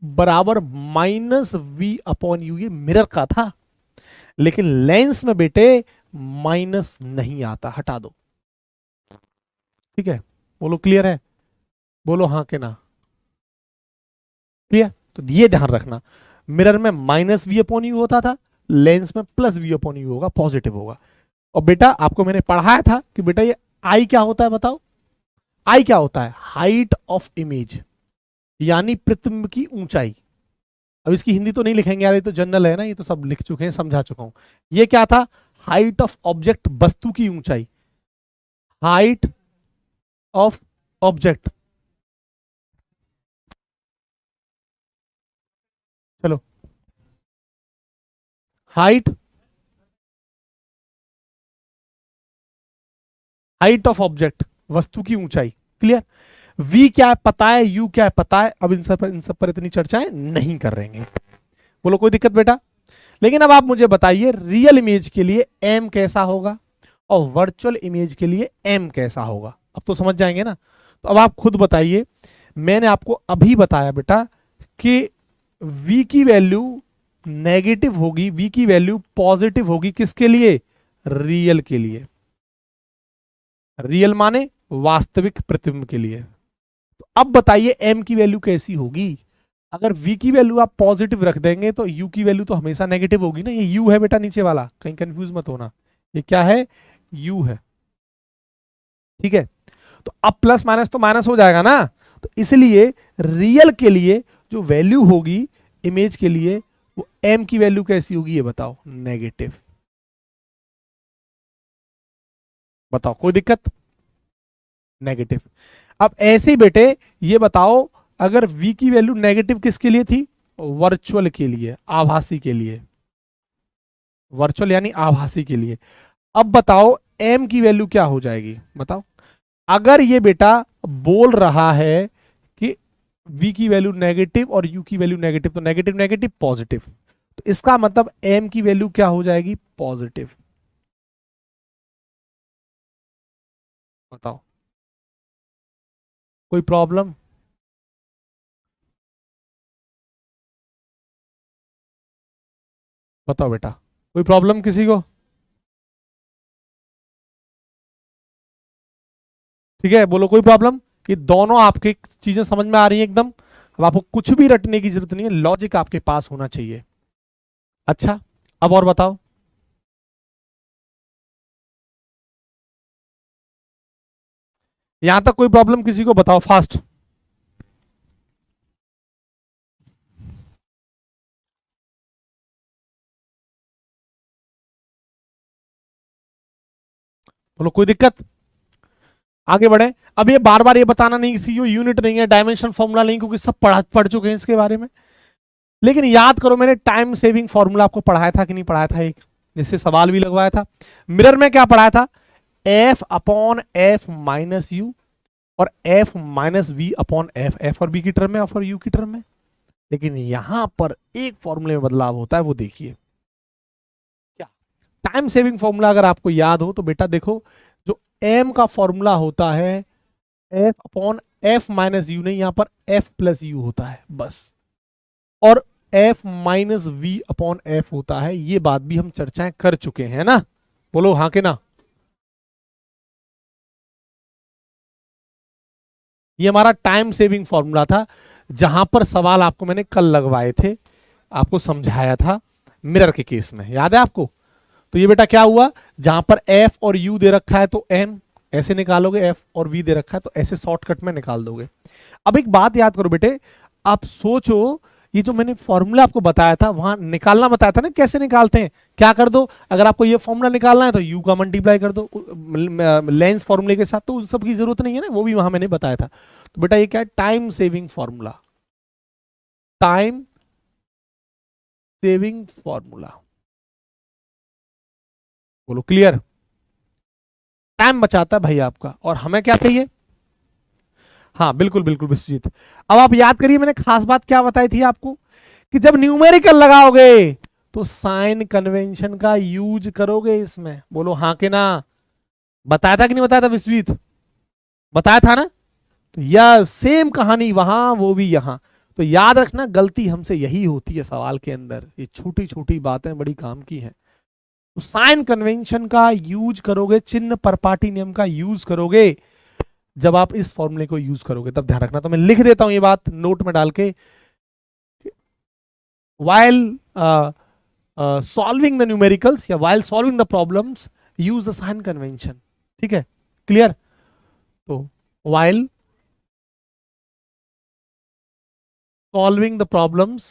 बराबर माइनस वी अपॉन यू। ये मिरर का था, लेकिन लेंस में बेटे माइनस नहीं आता, हटा दो, ठीक है? बोलो क्लियर है? बोलो हाँ के ना? क्लियर? तो ये ध्यान रखना, मिरर में माइनस वी अपॉन यू होता था, लेंस में प्लस वी अपॉन यू होगा, पॉजिटिव होगा। और बेटा आपको मैंने पढ़ाया था कि बेटा ये आई क्या होता है बताओ? आई क्या होता है? हाइट ऑफ इमेज, यानी प्रतिबिंब की ऊंचाई। अब इसकी हिंदी तो नहीं लिखेंगे यार, ये तो जनरल है ना, ये तो सब लिख चुके हैं, समझा चुका हूं। ये क्या था? हाइट ऑफ ऑब्जेक्ट, वस्तु की ऊंचाई। हाइट ऑफ ऑब्जेक्ट, चलो, हाइट, हाइट ऑफ ऑब्जेक्ट, वस्तु की ऊंचाई। क्लियर? वी क्या है पता है, यू क्या है पता है। अब इन सब पर इतनी चर्चाएं नहीं कर रहे हैं। बोलो कोई दिक्कत बेटा? लेकिन अब आप मुझे बताइए रियल इमेज के लिए एम कैसा होगा और वर्चुअल इमेज के लिए एम कैसा होगा? अब तो समझ जाएंगे ना? तो अब आप खुद बताइए। मैंने आपको अभी बताया बेटा कि v की वैल्यू नेगेटिव होगी, v की वैल्यू पॉजिटिव होगी, किसके लिए? रियल के लिए। रियल माने वास्तविक प्रतिबिंब के लिए। तो अब बताइए m की वैल्यू कैसी होगी? अगर v की वैल्यू आप पॉजिटिव रख देंगे तो u की वैल्यू तो हमेशा नेगेटिव होगी ना। ये u है बेटा नीचे वाला, कहीं कंफ्यूज मत होना। ये क्या है? u है, ठीक है? तो अब प्लस माइनस तो माइनस हो जाएगा ना। तो इसलिए रियल के लिए जो वैल्यू होगी इमेज के लिए, वो m की वैल्यू कैसी होगी ये बताओ? नेगेटिव। बताओ कोई दिक्कत? नेगेटिव। अब ऐसे ही बेटे ये बताओ, अगर v की वैल्यू नेगेटिव किसके लिए थी? वर्चुअल के लिए, आभासी के लिए। वर्चुअल यानी आभासी के लिए। अब बताओ m की वैल्यू क्या हो जाएगी बताओ? अगर ये बेटा बोल रहा है कि v की वैल्यू नेगेटिव और u की वैल्यू नेगेटिव, तो नेगेटिव नेगेटिव पॉजिटिव, तो इसका मतलब m की वैल्यू क्या हो जाएगी? पॉजिटिव। बताओ कोई प्रॉब्लम? बताओ बेटा, कोई प्रॉब्लम किसी को? ठीक है, बोलो कोई प्रॉब्लम? ये दोनों आपके चीजें समझ में आ रही हैं एकदम? अब आपको कुछ भी रटने की जरूरत नहीं है, लॉजिक आपके पास होना चाहिए। अच्छा, अब और बताओ। यहां तक कोई प्रॉब्लम किसी को? बताओ फास्ट। बोलो कोई दिक्कत? आगे बढ़े। अब ये बार बार ये बताना नहीं कि यूनिट नहीं है, डायमेंशन फॉर्मूला नहीं, क्योंकि सब पढ़ चुके हैं इसके बारे में। लेकिन याद करो मैंने टाइम सेविंग फॉर्मूला आपको पढ़ाया था कि नहीं पढ़ाया था? एक जिससे सवाल भी लगवाया था। मिरर में क्या पढ़ाया था? F upon f minus u और f minus v upon f, f और बी की टर्म में, एफ और यू की टर्म में। लेकिन यहां पर एक फॉर्मूले में बदलाव होता है, वो देखिए क्या। टाइम सेविंग फॉर्मूला अगर आपको याद हो तो बेटा देखो, जो एम का फॉर्मूला होता है F upon f minus you नहीं, यहां पर एफ प्लस यू होता है बस। और f minus v upon f होता है, ये बात भी हम चर्चाएं कर चुके हैं ना, बोलो हाँ के ना। ये हमारा टाइम सेविंग फॉर्मूला था, जहां पर सवाल आपको मैंने कल लगवाए थे, आपको समझाया था मिरर के केस में, याद है आपको। तो ये बेटा क्या हुआ, जहां पर एफ और यू दे रखा है तो एम ऐसे निकालोगे, एफ और वी दे रखा है तो ऐसे शॉर्टकट में निकाल दोगे। अब एक बात याद करो बेटे, आप सोचो, ये जो मैंने फॉर्मूला आपको बताया था, वहां निकालना बताया था ना कैसे निकालते हैं, क्या कर दो, अगर आपको ये फॉर्मूला निकालना है तो यू का मल्टीप्लाई कर दो लेंस फॉर्मूले के साथ, तो उन सब की जरूरत नहीं है ना, वो भी वहां मैंने बताया था। तो बेटा ये क्या है, time saving formula, time saving formula, बोलो क्लियर। टाइम बचाता है भाई आपका, और हमें क्या चाहिए, हाँ बिल्कुल बिल्कुल विश्वजीत। अब आप याद करिए, मैंने खास बात क्या बताई थी आपको, कि जब न्यूमेरिकल लगाओगे तो साइन कन्वेंशन का यूज करोगे इसमें, बोलो हाँ के ना। बताया था कि नहीं बताया था विश्वजीत, बताया था ना। तो यह सेम कहानी वहां, वो भी यहां। तो याद रखना, गलती हमसे यही होती है सवाल के अंदर, ये छोटी छोटी बातें बड़ी काम की हैं। तो साइन कन्वेंशन का यूज करोगे, चिन्ह परपाटी नियम का यूज करोगे, जब आप इस फॉर्मूले को यूज करोगे तब ध्यान रखना। तो मैं लिख देता हूं ये बात नोट में डाल के, while solving the numericals या while solving the problems use the sign convention, ठीक है, क्लियर। तो while solving the problems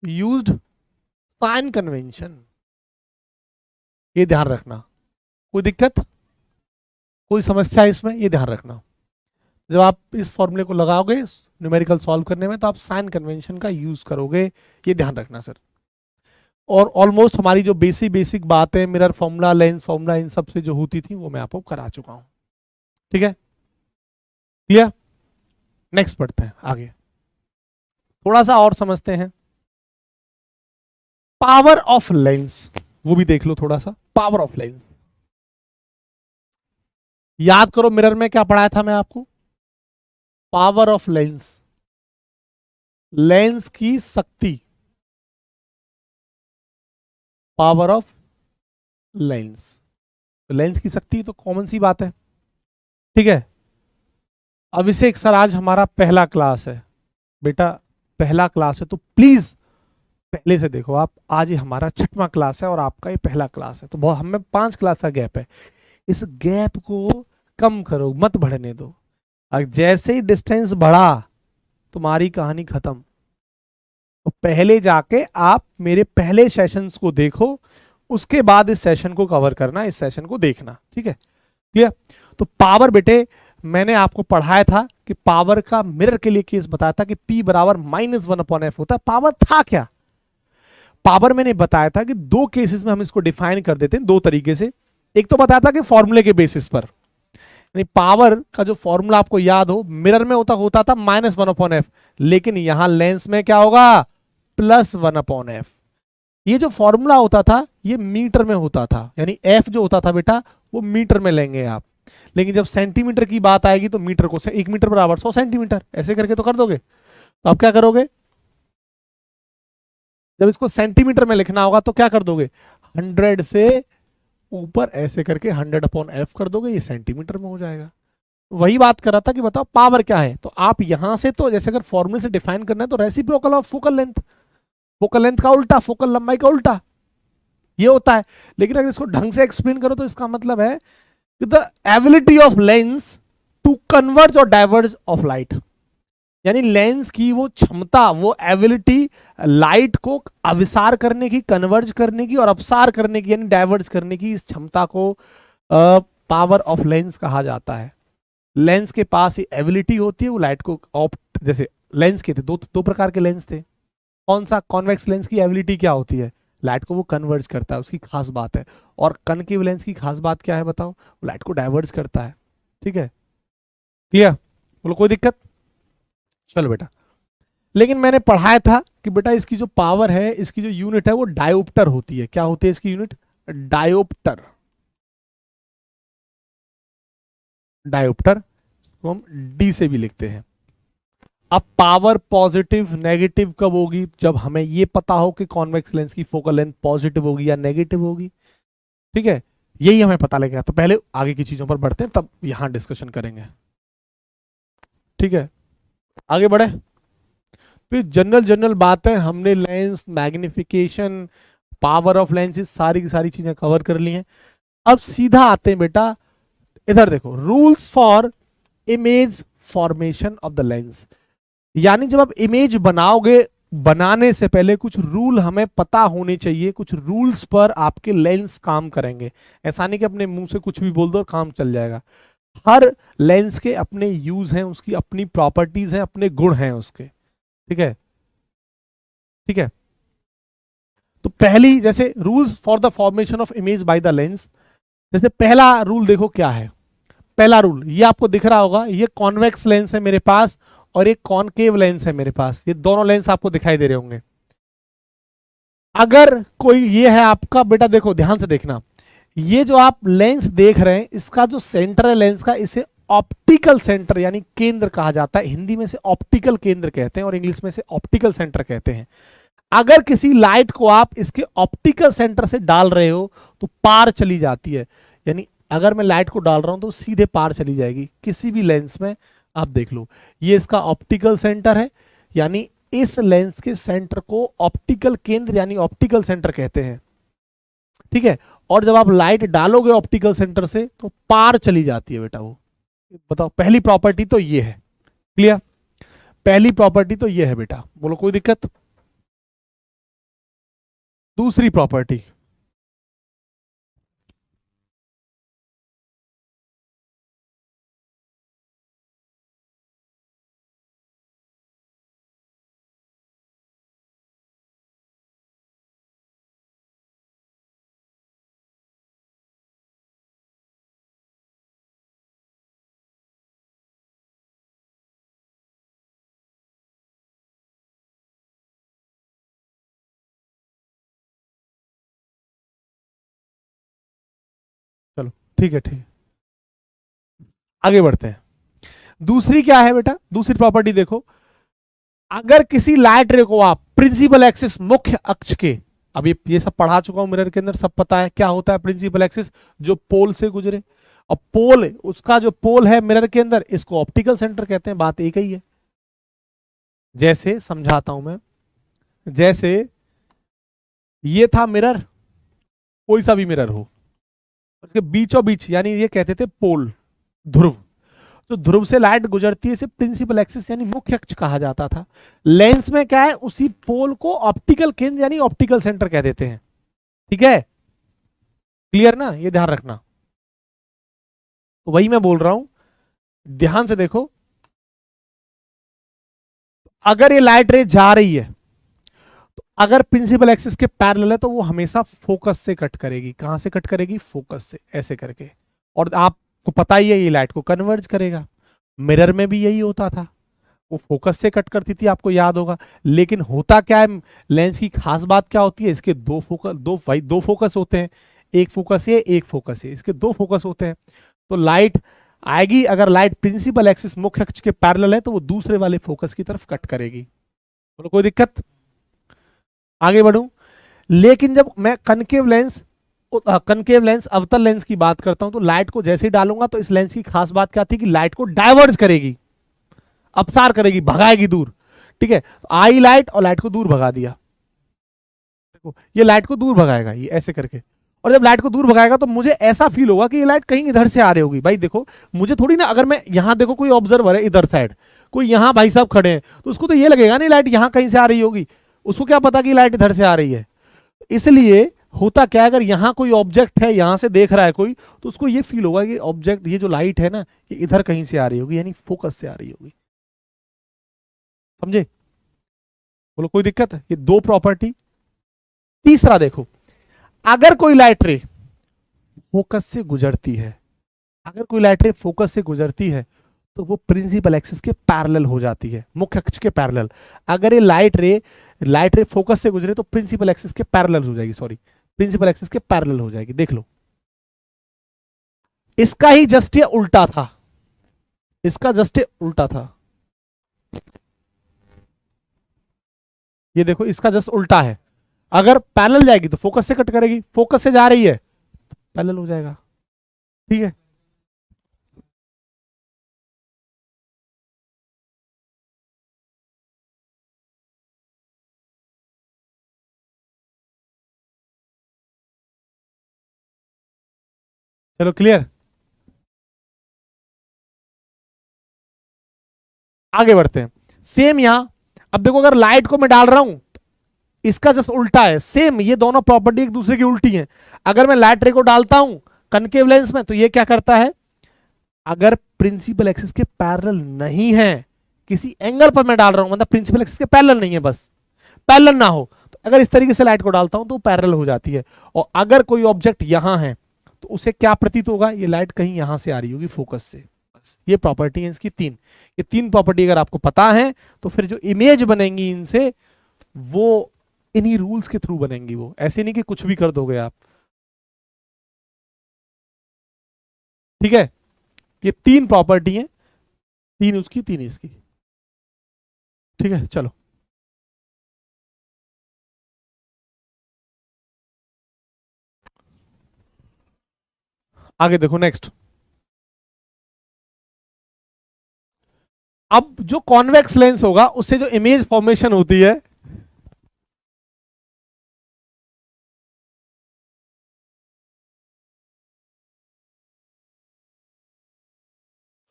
used sign convention, ये ध्यान रखना। कोई दिक्कत, कोई समस्या इसमें, ये ध्यान रखना। जब आप इस फॉर्मूले को लगाओगे न्यूमेरिकल सॉल्व करने में तो आप साइन कन्वेंशन का यूज करोगे, ये ध्यान रखना सर। और ऑलमोस्ट हमारी जो बेसिक बातें मिरर फॉर्मूला, लेंस फॉर्मूला, इन सब से जो होती थी वो मैं आपको करा चुका हूं, ठीक है, क्लियर। नेक्स्ट पढ़ते हैं आगे, थोड़ा सा और समझते हैं पावर ऑफ लेंस, वो भी देख लो थोड़ा सा, पावर ऑफ लेंस। याद करो मिरर में क्या पढ़ाया था मैं आपको, पावर ऑफ लेंस, लेंस की शक्ति, पावर ऑफ लेंस। तो लेंस की शक्ति तो कॉमन सी बात है, ठीक है। अभिषेक सर आज हमारा पहला क्लास है, बेटा पहला क्लास है तो प्लीज पहले से देखो आप, आज ये हमारा 6वां क्लास है और आपका ये पहला क्लास है, तो बहुत हमें 5 क्लास का गैप है, इस गैप को कम करो, मत बढ़ने दो। जैसे ही डिस्टेंस बढ़ा तुम्हारी कहानी खत्म। तो पहले जाके आप मेरे पहले सेशंस को देखो, उसके बाद इस सेशन को कवर करना, इस सेशन को देखना, ठीक है, क्लियर। तो पावर बेटे मैंने आपको पढ़ाया था कि पावर का मिरर के लिए केस बताया था कि P बराबर -1/f होता है। पावर था क्या, पावर मैंने बताया था कि 2 केसेस में हम इसको डिफाइन कर देते हैं 2 तरीके से। एक तो बताया था कि फॉर्मूले के बेसिस पर, यानी पावर का जो फॉर्मूला आपको याद हो, मिरर में होता था -1/f, लेकिन यहां लेंस में क्या होगा, +1/f। ये जो फॉर्मूला होता था ये मीटर में होता था, यानी f जो होता था बेटा वो मीटर में लेंगे आप, लेकिन जब सेंटीमीटर की बात आएगी तो मीटर को 1 मीटर बराबर 100 सेंटीमीटर ऐसे करके तो कर दोगे। तो आप क्या करोगे, जब इसको सेंटीमीटर में लिखना होगा तो क्या कर दोगे, 100 से ऊपर ऐसे करके 100/f कर दोगे, ये सेंटीमीटर में हो जाएगा। वही बात कर रहा था कि बताओ पावर क्या है। तो आप यहां से तो जैसे अगर फॉर्मूले से डिफाइन करना है तो reciprocal of focal length, focal length का उल्टा, फोकल लंबाई का उल्टा, ये होता है। लेकिन अगर इसको ढंग से एक्सप्लेन करो तो इसका मतलब है कि the ability of lens to converge और डाइवर्ज ऑफ लाइट, यानी लेंस की वो क्षमता, वो एबिलिटी लाइट को अविसार करने की, कन्वर्ज करने की और अपसार करने की, यानी डाइवर्ज करने की, इस क्षमता को पावर ऑफ लेंस कहा जाता है। लेंस के पास ये एबिलिटी होती है, वो लाइट को ऑप्ट, जैसे लेंस के थे दो प्रकार के लेंस थे। कौन सा, कॉन्वेक्स लेंस की एबिलिटी क्या होती है, लाइट को वो कन्वर्ज करता है, उसकी खास बात है। और कनकेव लेंस की खास बात क्या है बताओ, वो लाइट को डाइवर्ज करता है, ठीक है, क्लियर, बोलो कोई दिक्कत। चलो बेटा, लेकिन मैंने पढ़ाया था कि बेटा इसकी जो पावर है, इसकी जो यूनिट है वो डायोप्टर होती है। क्या होती है इसकी यूनिट, डायोप्टर, डायोप्टर को हम डी से भी लिखते हैं। अब पावर पॉजिटिव नेगेटिव कब होगी? जब हमें ये पता हो कि कॉन्वेक्स लेंस की फोकल लेंथ पॉजिटिव होगी या नेगेटिव होगी। ठीक है, यही हमें पता लगेगा। तो पहले आगे की चीजों पर बढ़ते हैं, तब यहां डिस्कशन करेंगे। ठीक है, आगे बढ़े। तो जनरल जनरल बातें हमने lens, magnification, power of lens, सारी की सारी चीजें कवर कर ली हैं। अब सीधा आते हैं बेटा, इधर देखो, rules for image formation of the lens. यानी जब आप इमेज बनाओगे, बनाने से पहले कुछ रूल हमें पता होने चाहिए, कुछ रूल्स पर आपके लेंस काम करेंगे। ऐसा नहीं कि अपने मुंह से कुछ भी बोल दो और काम चल जाएगा। हर लेंस के अपने यूज हैं, उसकी अपनी प्रॉपर्टीज हैं, अपने गुण हैं उसके। ठीक है, ठीक है। तो पहली, जैसे rules for the formation of image by the lens, जैसे पहला रूल देखो क्या है। पहला रूल ये आपको दिख रहा होगा, ये कॉन्वेक्स लेंस है मेरे पास और एक कॉनकेव लेंस है मेरे पास। ये दोनों लेंस आपको दिखाई दे रहे होंगे। अगर कोई ये है आपका, बेटा देखो ध्यान से देखना, ये जो आप लेंस देख रहे हैं, इसका जो सेंटर है लेंस का, इसे ऑप्टिकल सेंटर यानी केंद्र कहा जाता है। हिंदी में से ऑप्टिकल केंद्र कहते हैं और इंग्लिश में से ऑप्टिकल सेंटर कहते हैं। अगर किसी लाइट को आप इसके ऑप्टिकल सेंटर से डाल रहे हो तो पार चली जाती है। यानी अगर मैं लाइट को डाल रहा हूं तो सीधे पार चली जाएगी किसी भी लेंस में। आप देख लो, ये इसका ऑप्टिकल सेंटर है, यानी इस लेंस के सेंटर को ऑप्टिकल केंद्र यानी ऑप्टिकल सेंटर कहते हैं। ठीक है, और जब आप लाइट डालोगे ऑप्टिकल सेंटर से तो पार चली जाती है बेटा वो। बताओ, पहली प्रॉपर्टी तो ये है। क्लियर? पहली प्रॉपर्टी तो ये है बेटा, बोलो कोई दिक्कत? दूसरी प्रॉपर्टी, चलो ठीक है, ठीक है, आगे बढ़ते हैं। दूसरी क्या है बेटा? दूसरी प्रॉपर्टी देखो, अगर किसी लाइट रे को आप प्रिंसिपल एक्सिस मुख्य अक्ष के, अब ये सब पढ़ा चुका हूं मिरर के अंदर, सब पता है क्या होता है प्रिंसिपल एक्सिस, जो पोल से गुजरे। और पोल, उसका जो पोल है मिरर के अंदर, इसको ऑप्टिकल सेंटर कहते हैं। बात एक ही है। जैसे समझाता हूं मैं, जैसे ये था मिरर, कोई सा भी मिरर हो, उसके बीचों बीच, यानी ये कहते थे पोल, ध्रुव। तो ध्रुव से लाइट गुजरती है, इसे प्रिंसिपल एक्सिस यानी मुख्य अक्ष कहा जाता था। लेंस में क्या है, उसी पोल को ऑप्टिकल केंद्र यानी ऑप्टिकल सेंटर कह देते हैं। ठीक है, क्लियर ना? ये ध्यान रखना। तो वही मैं बोल रहा हूं, ध्यान से देखो। अगर ये लाइट रे जा रही है, तो अगर प्रिंसिपल एक्सिस के पैरेलल है तो वो हमेशा फोकस से कट करेगी। कहां से कट करेगी? फोकस से, ऐसे करके। और आपको पता ही है ये लाइट को कन्वर्ज करेगा। मिरर में भी यही होता था, वो फोकस से कट करती थी, आपको याद होगा। लेकिन होता क्या है, लेंस की खास बात क्या होती है, इसके दो फोकस होते हैं। एक फोकस है, एक फोकस है, इसके दो फोकस होते हैं। तो लाइट आएगी, अगर लाइट प्रिंसिपल एक्सिस मुख्य अक्ष के पैरेलल है तो वो दूसरे वाले फोकस की तरफ कट करेगी। बोलो कोई दिक्कत? आगे बढ़ूं। लेकिन जब मैं कनकेव लेंस अवतल लेंस की बात करता हूं, तो लाइट को जैसे ही डालूंगा तो इस लेंस की खास बात क्या थी कि लाइट को डाइवर्ज करेगी, अपसार करेगी, भगाएगी दूर। ठीक है, आई लाइट और लाइट को दूर भगा दिया। देखो, ये लाइट को दूर भगाएगा, ये ऐसे करके। और जब लाइट को दूर भगाएगा तो मुझे ऐसा फील होगा कि ये लाइट कहीं इधर से आ रही होगी। भाई देखो, मुझे थोड़ी ना, अगर मैं यहां देखो कोई ऑब्जर्वर है इधर साइड, कोई यहां भाई साहब खड़े हैं, तो उसको तो ये लगेगा नहीं लाइट यहां कहीं से आ रही होगी। उसको क्या पता कि लाइट इधर से आ रही है। इसलिए होता क्या है, अगर यहां कोई ऑब्जेक्ट है, यहां से देख रहा है कोई, तो उसको ये फील होगा कि ऑब्जेक्ट, ये जो लाइट है ना, ये इधर कहीं से आ रही होगी, यानी फोकस से आ रही होगी। समझे? बोलो कोई दिक्कत है? ये दो प्रॉपर्टी। तीसरा देखो, अगर कोई लाइट रे फोकस से गुजरती है, अगर कोई लाइट रे फोकस से गुजरती है तो वो प्रिंसिपल एक्सिस के पैरेलल हो जाती है, मुख्य अक्ष के पैरेलल। अगर ये लाइट रे फोकस से गुजरे तो प्रिंसिपल एक्सिस के पैरेलल हो जाएगी, सॉरी, प्रिंसिपल एक्सिस के पैरेलल हो जाएगी। देख लो, इसका ही जस्ट ये उल्टा था, इसका जस्ट ये उल्टा था। ये देखो इसका जस्ट उल्टा है, अगर पैरेलल जाएगी तो फोकस से कट करेगी, फोकस से जा रही है पैरेलल हो जाएगा। ठीक है, चलो क्लियर, आगे बढ़ते हैं। सेम यहां, अब देखो अगर लाइट को मैं डाल रहा हूं, इसका जस्ट उल्टा है, सेम ये दोनों प्रॉपर्टी एक दूसरे की उल्टी है। अगर मैं लाइट रे को डालता हूं कनकेव लेंस में तो ये क्या करता है, अगर प्रिंसिपल एक्सिस के पैरेलल नहीं है, किसी एंगल पर मैं डाल रहा हूं, मतलब प्रिंसिपल एक्सिस के पैरेलल नहीं है, बस पैरेलल ना हो तो अगर इस तरीके से लाइट को डालता हूं तो पैरेलल हो जाती है। और अगर कोई ऑब्जेक्ट यहां है तो उसे क्या प्रतीत होगा, ये लाइट कहीं यहां से आ रही होगी फोकस से। ये प्रॉपर्टी है इसकी तीन, ये तीन प्रॉपर्टी अगर आपको पता है तो फिर जो इमेज बनेंगी इनसे वो इन्हीं रूल्स के थ्रू बनेंगी, वो ऐसे नहीं कि कुछ भी कर दोगे आप। ठीक है, ये तीन प्रॉपर्टी है, तीन उसकी तीन इसकी। ठीक है चलो, आगे देखो नेक्स्ट। अब जो कॉन्वेक्स लेंस होगा उससे जो इमेज फॉर्मेशन होती है,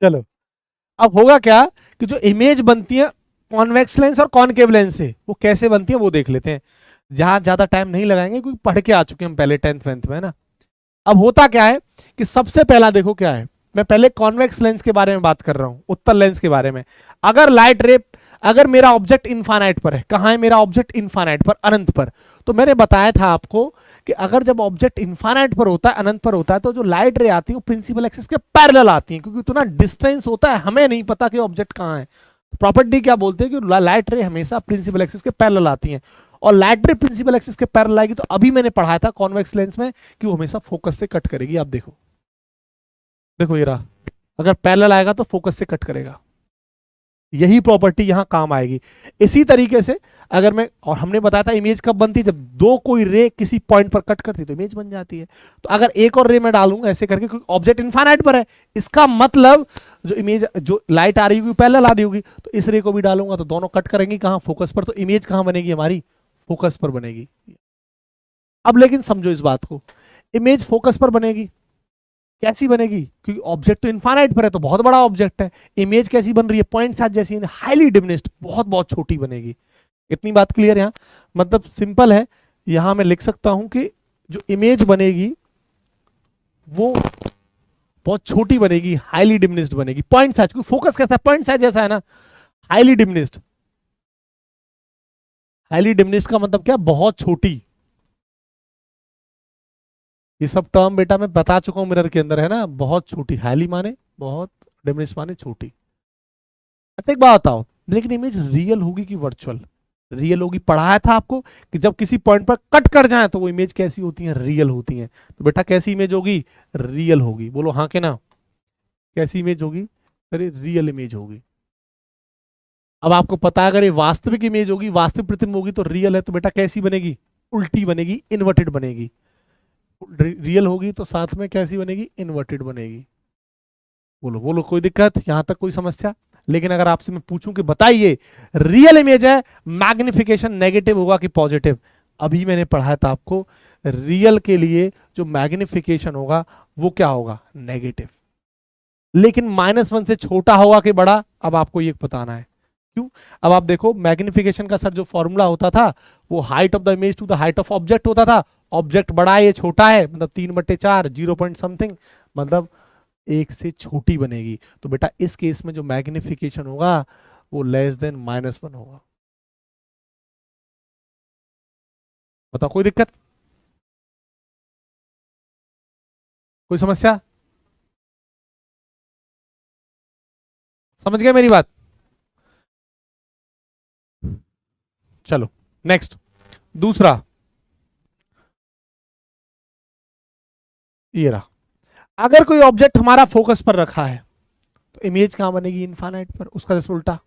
चलो अब होगा क्या कि जो इमेज बनती है कॉन्वेक्स लेंस और कॉनकेव लेंस से, वो कैसे बनती है वो देख लेते हैं। जहां ज्यादा टाइम नहीं लगाएंगे क्योंकि पढ़ के आ चुके हैं हम पहले 10th 12th में, है ना। अब होता क्या है कि सबसे पहला देखो क्या है, मैं पहले कॉन्वेक्स लेंस के बारे में बात कर रहा हूं, उत्तल लेंस के बारे में। अगर लाइट रे, अगर मेरा ऑब्जेक्ट इनफाइनाइट पर है, कहां है मेरा ऑब्जेक्ट, इनफाइनाइट पर, अनंत पर, तो मैंने बताया था आपको कि अगर जब ऑब्जेक्ट इनफाइनाइट पर होता है, अनंत पर होता है, तो जो लाइट रे आती है वो प्रिंसिपल एक्सिस के पैरेलल आती है, क्योंकि उतना डिस्टेंस होता है, हमें नहीं पता कि ऑब्जेक्ट कहां है। प्रॉपर्टी क्या बोलते हैं कि लाइट रे हमेशा प्रिंसिपल एक्सिस के पैरेलल आती है, और लाइट रे प्रिंसिपल एक्सिस के पैरेलल आएगी तो अभी मैंने पढ़ाया था कॉन्वेक्स लेंस में कि वो हमेशा फोकस से कट करेगी। आप देखो, देखो ये रहा, अगर पैरेलल आएगा तो फोकस से कट करेगा, यही प्रॉपर्टी यहां काम आएगी। इसी तरीके से अगर मैं, और हमने बताया था इमेज कब बनती है, जब दो कोई रे किसी पॉइंट पर कट करती है तो इमेज बन जाती है। तो अगर एक और रे मैं डालूंगा ऐसे करके, क्योंकि ऑब्जेक्ट इनफाइनाइट पर है, इसका मतलब जो इमेज, जो लाइट आ रही होगी पैरेलल आ रही होगी, तो इस रे को भी डालूंगा तो दोनों कट करेंगी कहां, फोकस पर, तो इमेज कहां बनेगी हमारी, फोकस पर बनेगी। अब लेकिन समझो इस बात को, इमेज फोकस पर बनेगी, कैसी बनेगी, क्योंकि ऑब्जेक्ट तो इनफाइनाइट पर है तो बहुत बड़ा ऑब्जेक्ट है। इमेज कैसी बन रही है, पॉइंट साइज जैसी, हाईली डिमिनिश्ड, बहुत बहुत छोटी बनेगी। इतनी बात क्लियर यहां, मतलब सिंपल है। यहां मैं लिख सकता हूं कि जो इमेज बनेगी वो बहुत छोटी बनेगी, हाईली डिमिनिश्ड बनेगी। पॉइंट साइज, क्योंकि फोकस कैसा है, पॉइंट साइज जैसा है ना, हाईली डिमिनिश्ड। हाईली डिमिनिश्ड का मतलब क्या, बहुत छोटी। ये सब टर्म बेटा मैं बता चुका हूं मिरर के अंदर, है ना। बहुत छोटी, हाईली माने बहुत, डिमिनिश माने छोटी। अच्छा एक बात बताओ, लेकिन इमेज रियल होगी कि वर्चुअल, रियल होगी। पढ़ाया था आपको कि जब किसी पॉइंट पर कट कर जाए तो वो इमेज कैसी होती है, रियल होती है। तो बेटा कैसी इमेज होगी, रियल होगी। बोलो हाँ के ना, कैसी इमेज होगी, अरे रियल इमेज होगी। अब आपको पता है अगर ये वास्तविक इमेज होगी, वास्तविक प्रतिबिंब होगी तो रियल है, तो बेटा कैसी बनेगी, उल्टी बनेगी, इन्वर्टेड बनेगी। रियल होगी तो साथ में कैसी बनेगी, इन्वर्टेड बनेगी। बोलो बोलो, कोई दिक्कत यहां तक, कोई समस्या। लेकिन अगर आपसे मैं पूछूं कि बताइए रियल इमेज है, मैग्निफिकेशन नेगेटिव होगा कि पॉजिटिव, अभी मैंने पढ़ाया था आपको, रियल के लिए जो मैग्निफिकेशन होगा वो क्या होगा, नेगेटिव। लेकिन -1 से छोटा होगा कि बड़ा, अब आपको ये बताना है। क्यों, अब आप देखो मैग्निफिकेशन का सर जो फॉर्मूला होता था वो height of the image to the height of object होता था। ऑब्जेक्ट बड़ा है, ये छोटा है, मतलब 3/4, 0 पॉइंट समथिंग, मतलब एक से छोटी बनेगी। तो बेटा इस केस में जो मैग्निफिकेशन होगा वो लेस देन -1 होगा। बताओ कोई दिक्कत, कोई समस्या, समझ गए मेरी बात। चलो नेक्स्ट, दूसरा ये रहा, अगर कोई ऑब्जेक्ट हमारा फोकस पर रखा है तो इमेज कहां बनेगी, इनफाइनाइट पर, उसका जैसे उल्टा।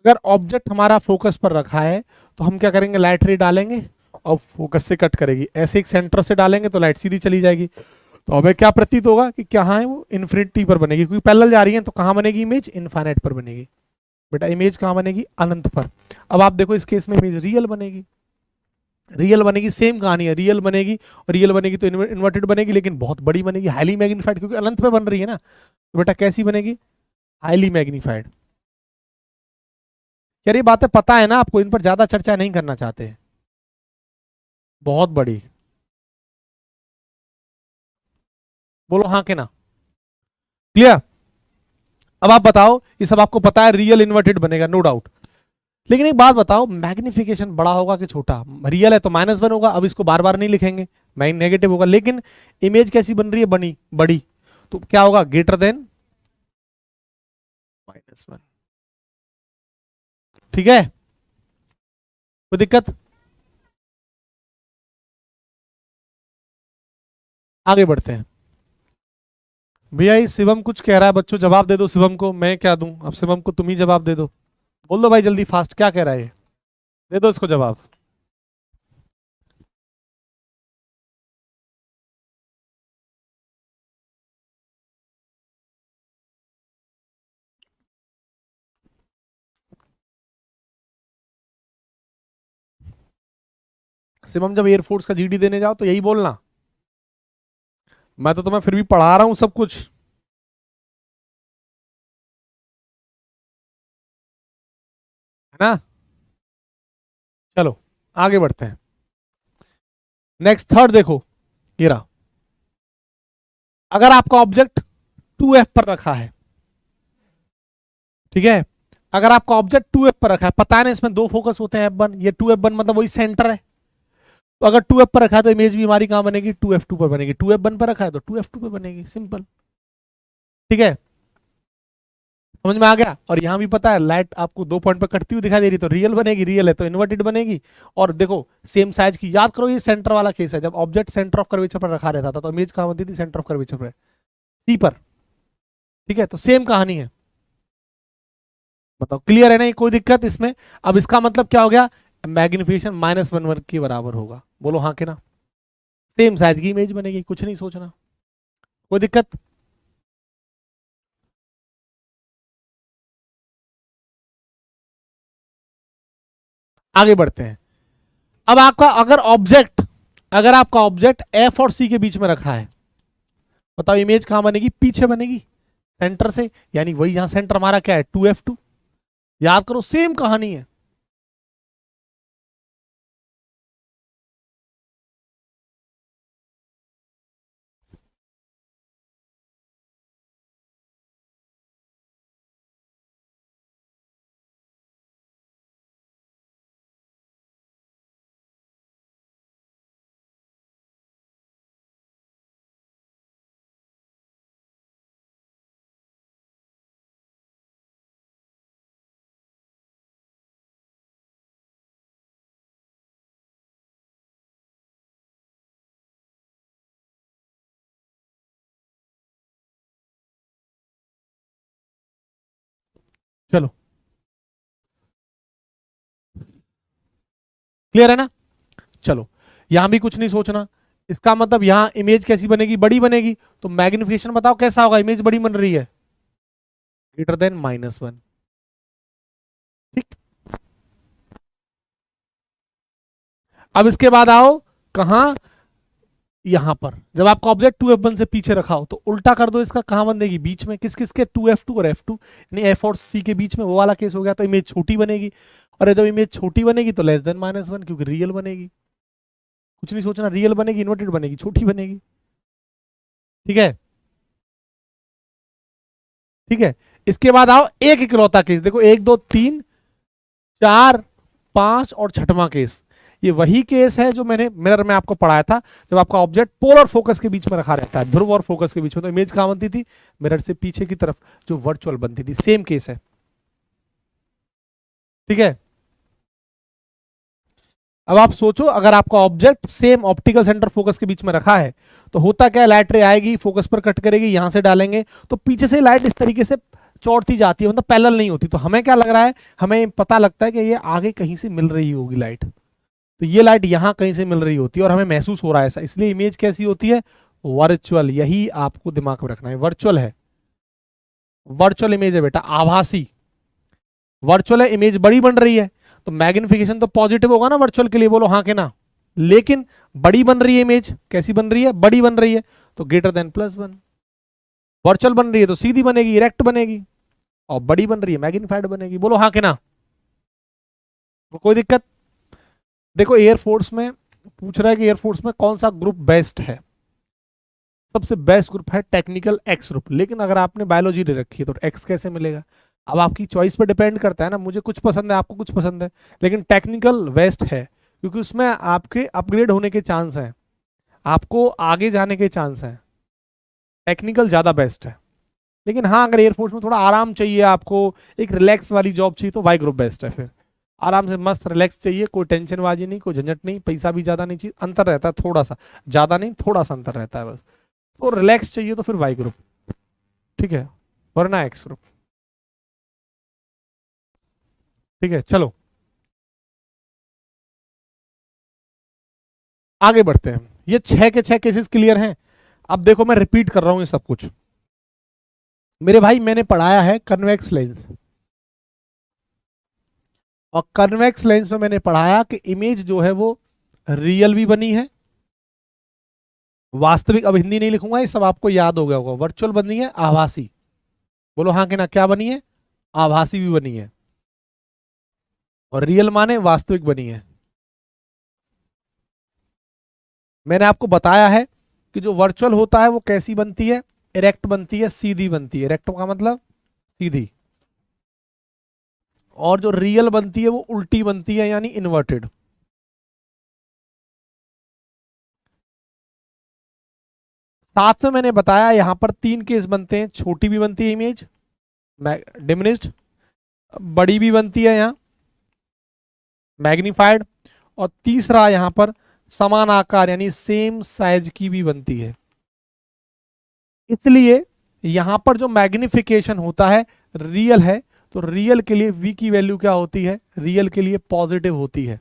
अगर ऑब्जेक्ट हमारा फोकस पर रखा है तो हम क्या करेंगे, लाइट रे डालेंगे और फोकस से कट करेगी। ऐसे एक सेंटर से डालेंगे तो लाइट सीधी चली जाएगी। तो हमें क्या प्रतीत होगा कि कहाँ है वो, इन्फिनिटी पर बनेगी, क्योंकि पैरेलल जा रही है। तो कहाँ बनेगी इमेज, इनफाइनाइट पर बनेगी। बेटा इमेज कहाँ बनेगी, अनंत पर। अब आप देखो इस केस में इमेज रियल बनेगी, रियल बनेगी, सेम कहानी है, रियल बनेगी। और रियल बनेगी तो इन्वर्टेड बनेगी, लेकिन बहुत बड़ी बनेगी, हाईली मैग्नीफाइड, क्योंकि अनंत पे बन रही है ना। तो बेटा कैसी बनेगी, हाईली मैग्नीफाइड। यार ये बातें पता है ना आपको, इन पर ज्यादा चर्चा नहीं करना चाहते। बहुत बड़ी, बोलो हाँ के ना, क्लियर। अब आप बताओ, ये सब आपको पता है, रियल इन्वर्टेड बनेगा नो डाउट। लेकिन एक बात बताओ, मैग्निफिकेशन बड़ा होगा कि छोटा। रियल है तो -1 होगा, अब इसको बार बार नहीं लिखेंगे, नेगेटिव होगा। लेकिन इमेज कैसी बन रही है, बनी बड़ी, तो क्या होगा, ग्रेटर देन -1। ठीक है, कोई दिक्कत। आगे बढ़ते हैं। भैया ये शिवम कुछ कह रहा है, बच्चों जवाब दे दो शिवम को, मैं क्या दूं अब, शिवम को तुम ही जवाब दे दो। बोल दो भाई जल्दी फास्ट, क्या कह रहा है ये, दे दो इसको जवाब। शिवम जब एयरफोर्स का जीडी देने जाओ तो यही बोलना, मैं तो तुम्हें फिर भी पढ़ा रहा हूं सब कुछ, है ना। चलो आगे बढ़ते हैं। नेक्स्ट थर्ड देखो, ये रहा। अगर आपका ऑब्जेक्ट 2f पर रखा है, ठीक है, अगर आपका ऑब्जेक्ट 2f पर रखा है, पता है ना इसमें दो फोकस होते हैं f1, ये 2f1 मतलब वही सेंटर है। तो अगर 2f पर रखा है तो इमेज भी हमारी कहां बनेगी, 2f2 पर बनेगी। 2f1 पर रखा है तो 2f2 पर बनेगी, सिंपल। ठीक है, समझ में आ गया। और यहां भी पता है लाइट आपको 2 पॉइंट पर कटती हुई दिखाई दे रही, तो रियल बनेगी, रियल है तो इन्वर्टेड बनेगी। और देखो सेम साइज की, याद करो ये सेंटर वाला केस है, जब ऑब्जेक्ट सेंटर ऑफ कर्वेचर पर रखा रहता था तो इमेज कहां बनती थी, सेंटर ऑफ कर्वेचर पर, सी पर। ठीक है, तो सेम कहानी है। बताओ क्लियर है ना, कोई दिक्कत इसमें। अब इसका मतलब क्या हो गया, मैग्निफिकेशन -1 के बराबर होगा, बोलो हाँ के ना। सेम साइज की इमेज बनेगी, कुछ नहीं सोचना, कोई दिक्कत। आगे बढ़ते हैं। अब आपका अगर आपका ऑब्जेक्ट एफ और सी के बीच में रखा है, बताओ इमेज कहां बनेगी, पीछे बनेगी सेंटर से, यानी वही यहां सेंटर हमारा क्या है, 2f2। याद करो सेम कहानी है। चलो क्लियर है ना। चलो यहां भी कुछ नहीं सोचना, इसका मतलब यहां इमेज कैसी बनेगी, बड़ी बनेगी। तो मैग्निफिकेशन बताओ कैसा होगा, इमेज बड़ी बन रही है, ग्रेटर देन -1। ठीक, अब इसके बाद आओ कहां, यहां पर। जब आपका ऑब्जेक्ट 2f1 से पीछे रखा हो तो उल्टा कर दो इसका, कहां बनेगी, बीच में। किस किस के, 2f2 और f2, यानी f और c के बीच में, वो वाला केस हो गया। तो इमेज छोटी बनेगी, और जब इमेज छोटी बनेगी तो लेस देन -1, क्योंकि रियल बनेगी। कुछ नहीं सोचना, रियल बनेगी, इन्वर्टेड बनेगी, छोटी बनेगी। ठीक है, ठीक है। इसके बाद आओ एक इकलौता केस, देखो 1 2 3 4 5 और छठवां केस। ये वही केस है जो मैंने मिरर में आपको पढ़ाया था, जब आपका ऑब्जेक्ट पोल और फोकस के बीच में रखा रहता है, ध्रुव और फोकस के बीच में, तो इमेज कहां बनती थी, मिरर से पीछे की तरफ जो वर्चुअल बनती थी। सेम केस है, ठीक है। अब आप सोचो, अगर आपका object same optical centre focus के बीच में रखा है तो होता क्या, लाइट रे आएगी, फोकस पर कट करेगी, यहां से डालेंगे तो पीछे से लाइट इस तरीके से चौड़ती जाती है, मतलब पैरेलल नहीं होती। तो हमें क्या लग रहा है, हमें पता लगता है कि ये आगे कहीं से मिल रही होगी लाइट, तो ये लाइट यहां कहीं से मिल रही होती है और हमें महसूस हो रहा है ऐसा, इसलिए इमेज कैसी होती है, वर्चुअल। यही आपको दिमाग में रखना है, वर्चुअल है, वर्चुअल इमेज है बेटा, आभासी। वर्चुअल है, इमेज बड़ी बन रही है, तो मैग्निफिकेशन तो पॉजिटिव होगा ना वर्चुअल के लिए, बोलो हाँ के ना। लेकिन बड़ी बन रही है इमेज, कैसी बन रही है, बड़ी बन रही है, तो ग्रेटर देन +1। वर्चुअल बन रही है तो सीधी बनेगी, इरेक्ट बनेगी, और बड़ी बन रही है मैग्निफाइड बनेगी, बोलो हाँ के ना। तो कोई दिक्कत। देखो एयरफोर्स में पूछ रहा है कि एयरफोर्स में कौन सा ग्रुप बेस्ट है, सबसे बेस्ट ग्रुप है टेक्निकल एक्स ग्रुप। लेकिन अगर आपने बायोलॉजी ले रखी है तो एक्स कैसे मिलेगा, अब आपकी चॉइस पर डिपेंड करता है ना, मुझे कुछ पसंद है, आपको कुछ पसंद है, लेकिन टेक्निकल वेस्ट है क्योंकि उसमें आपके अपग्रेड होने के चांस हैं, आपको आगे जाने के चांस हैं, टेक्निकल ज्यादा बेस्ट है। लेकिन हाँ अगर एयरफोर्स में थोड़ा आराम चाहिए, आपको एक रिलैक्स वाली जॉब चाहिए, तो वाई ग्रुप बेस्ट है। फिर आराम से मस्त रिलैक्स चाहिए, कोई टेंशन बाजी नहीं, कोई झंझट नहीं, पैसा भी ज्यादा नहीं चाहिए, अंतर रहता है थोड़ा सा, ज्यादा नहीं थोड़ा सा अंतर रहता है बस, तो रिलैक्स चाहिए तो फिर वाई ग्रुप, ठीक है, वरना एक्स ग्रुप। ठीक है चलो आगे बढ़ते हैं। ये 6 के 6 केसेस क्लियर हैं। अब देखो मैं रिपीट कर रहा हूं ये सब कुछ, मेरे भाई मैंने पढ़ाया है कन्वेक्स लेंस, और कन्वेक्स लेंस में मैंने पढ़ाया कि इमेज जो है वो रियल भी बनी है, वास्तविक, अब हिंदी नहीं लिखूंगा, ये सब आपको याद हो गया होगा, वर्चुअल बनी है, आभासी, बोलो हाँ कि ना, क्या बनी है, आभासी भी बनी है, और रियल माने वास्तविक बनी है। मैंने आपको बताया है कि जो वर्चुअल होता है वो कैसी बनती है, इरेक्ट बनती है, सीधी बनती है, इरेक्ट का मतलब सीधी, और जो रियल बनती है वो उल्टी बनती है, यानी इन्वर्टेड। साथ में मैंने बताया यहां पर 3 केस बनते हैं, छोटी भी बनती है इमेज डिमिनिश्ड, बड़ी भी बनती है यहाँ मैग्नीफाइड, और तीसरा यहां पर समान आकार यानी सेम साइज की भी बनती है। इसलिए यहां पर जो मैग्निफिकेशन होता है रियल है, तो रियल के लिए v की वैल्यू क्या होती है, रियल के लिए पॉजिटिव होती है,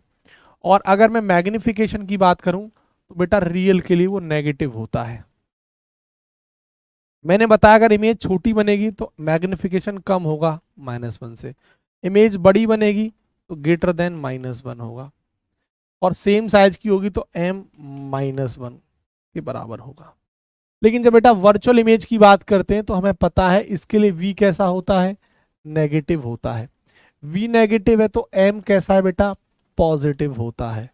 और अगर मैं मैग्निफिकेशन की बात करूं तो बेटा रियल के लिए वो नेगेटिव होता है। मैंने बताया अगर इमेज छोटी बनेगी तो मैग्निफिकेशन कम होगा -1 से, इमेज बड़ी बनेगी तो ग्रेटर देन -1 होगा, और सेम साइज की होगी तो m-1 के बराबर होगा। लेकिन जब बेटा वर्चुअल इमेज की बात करते हैं तो हमें पता है इसके लिए v कैसा होता है, नेगेटिव होता है, v नेगेटिव है तो m कैसा है बेटा, पॉजिटिव होता है।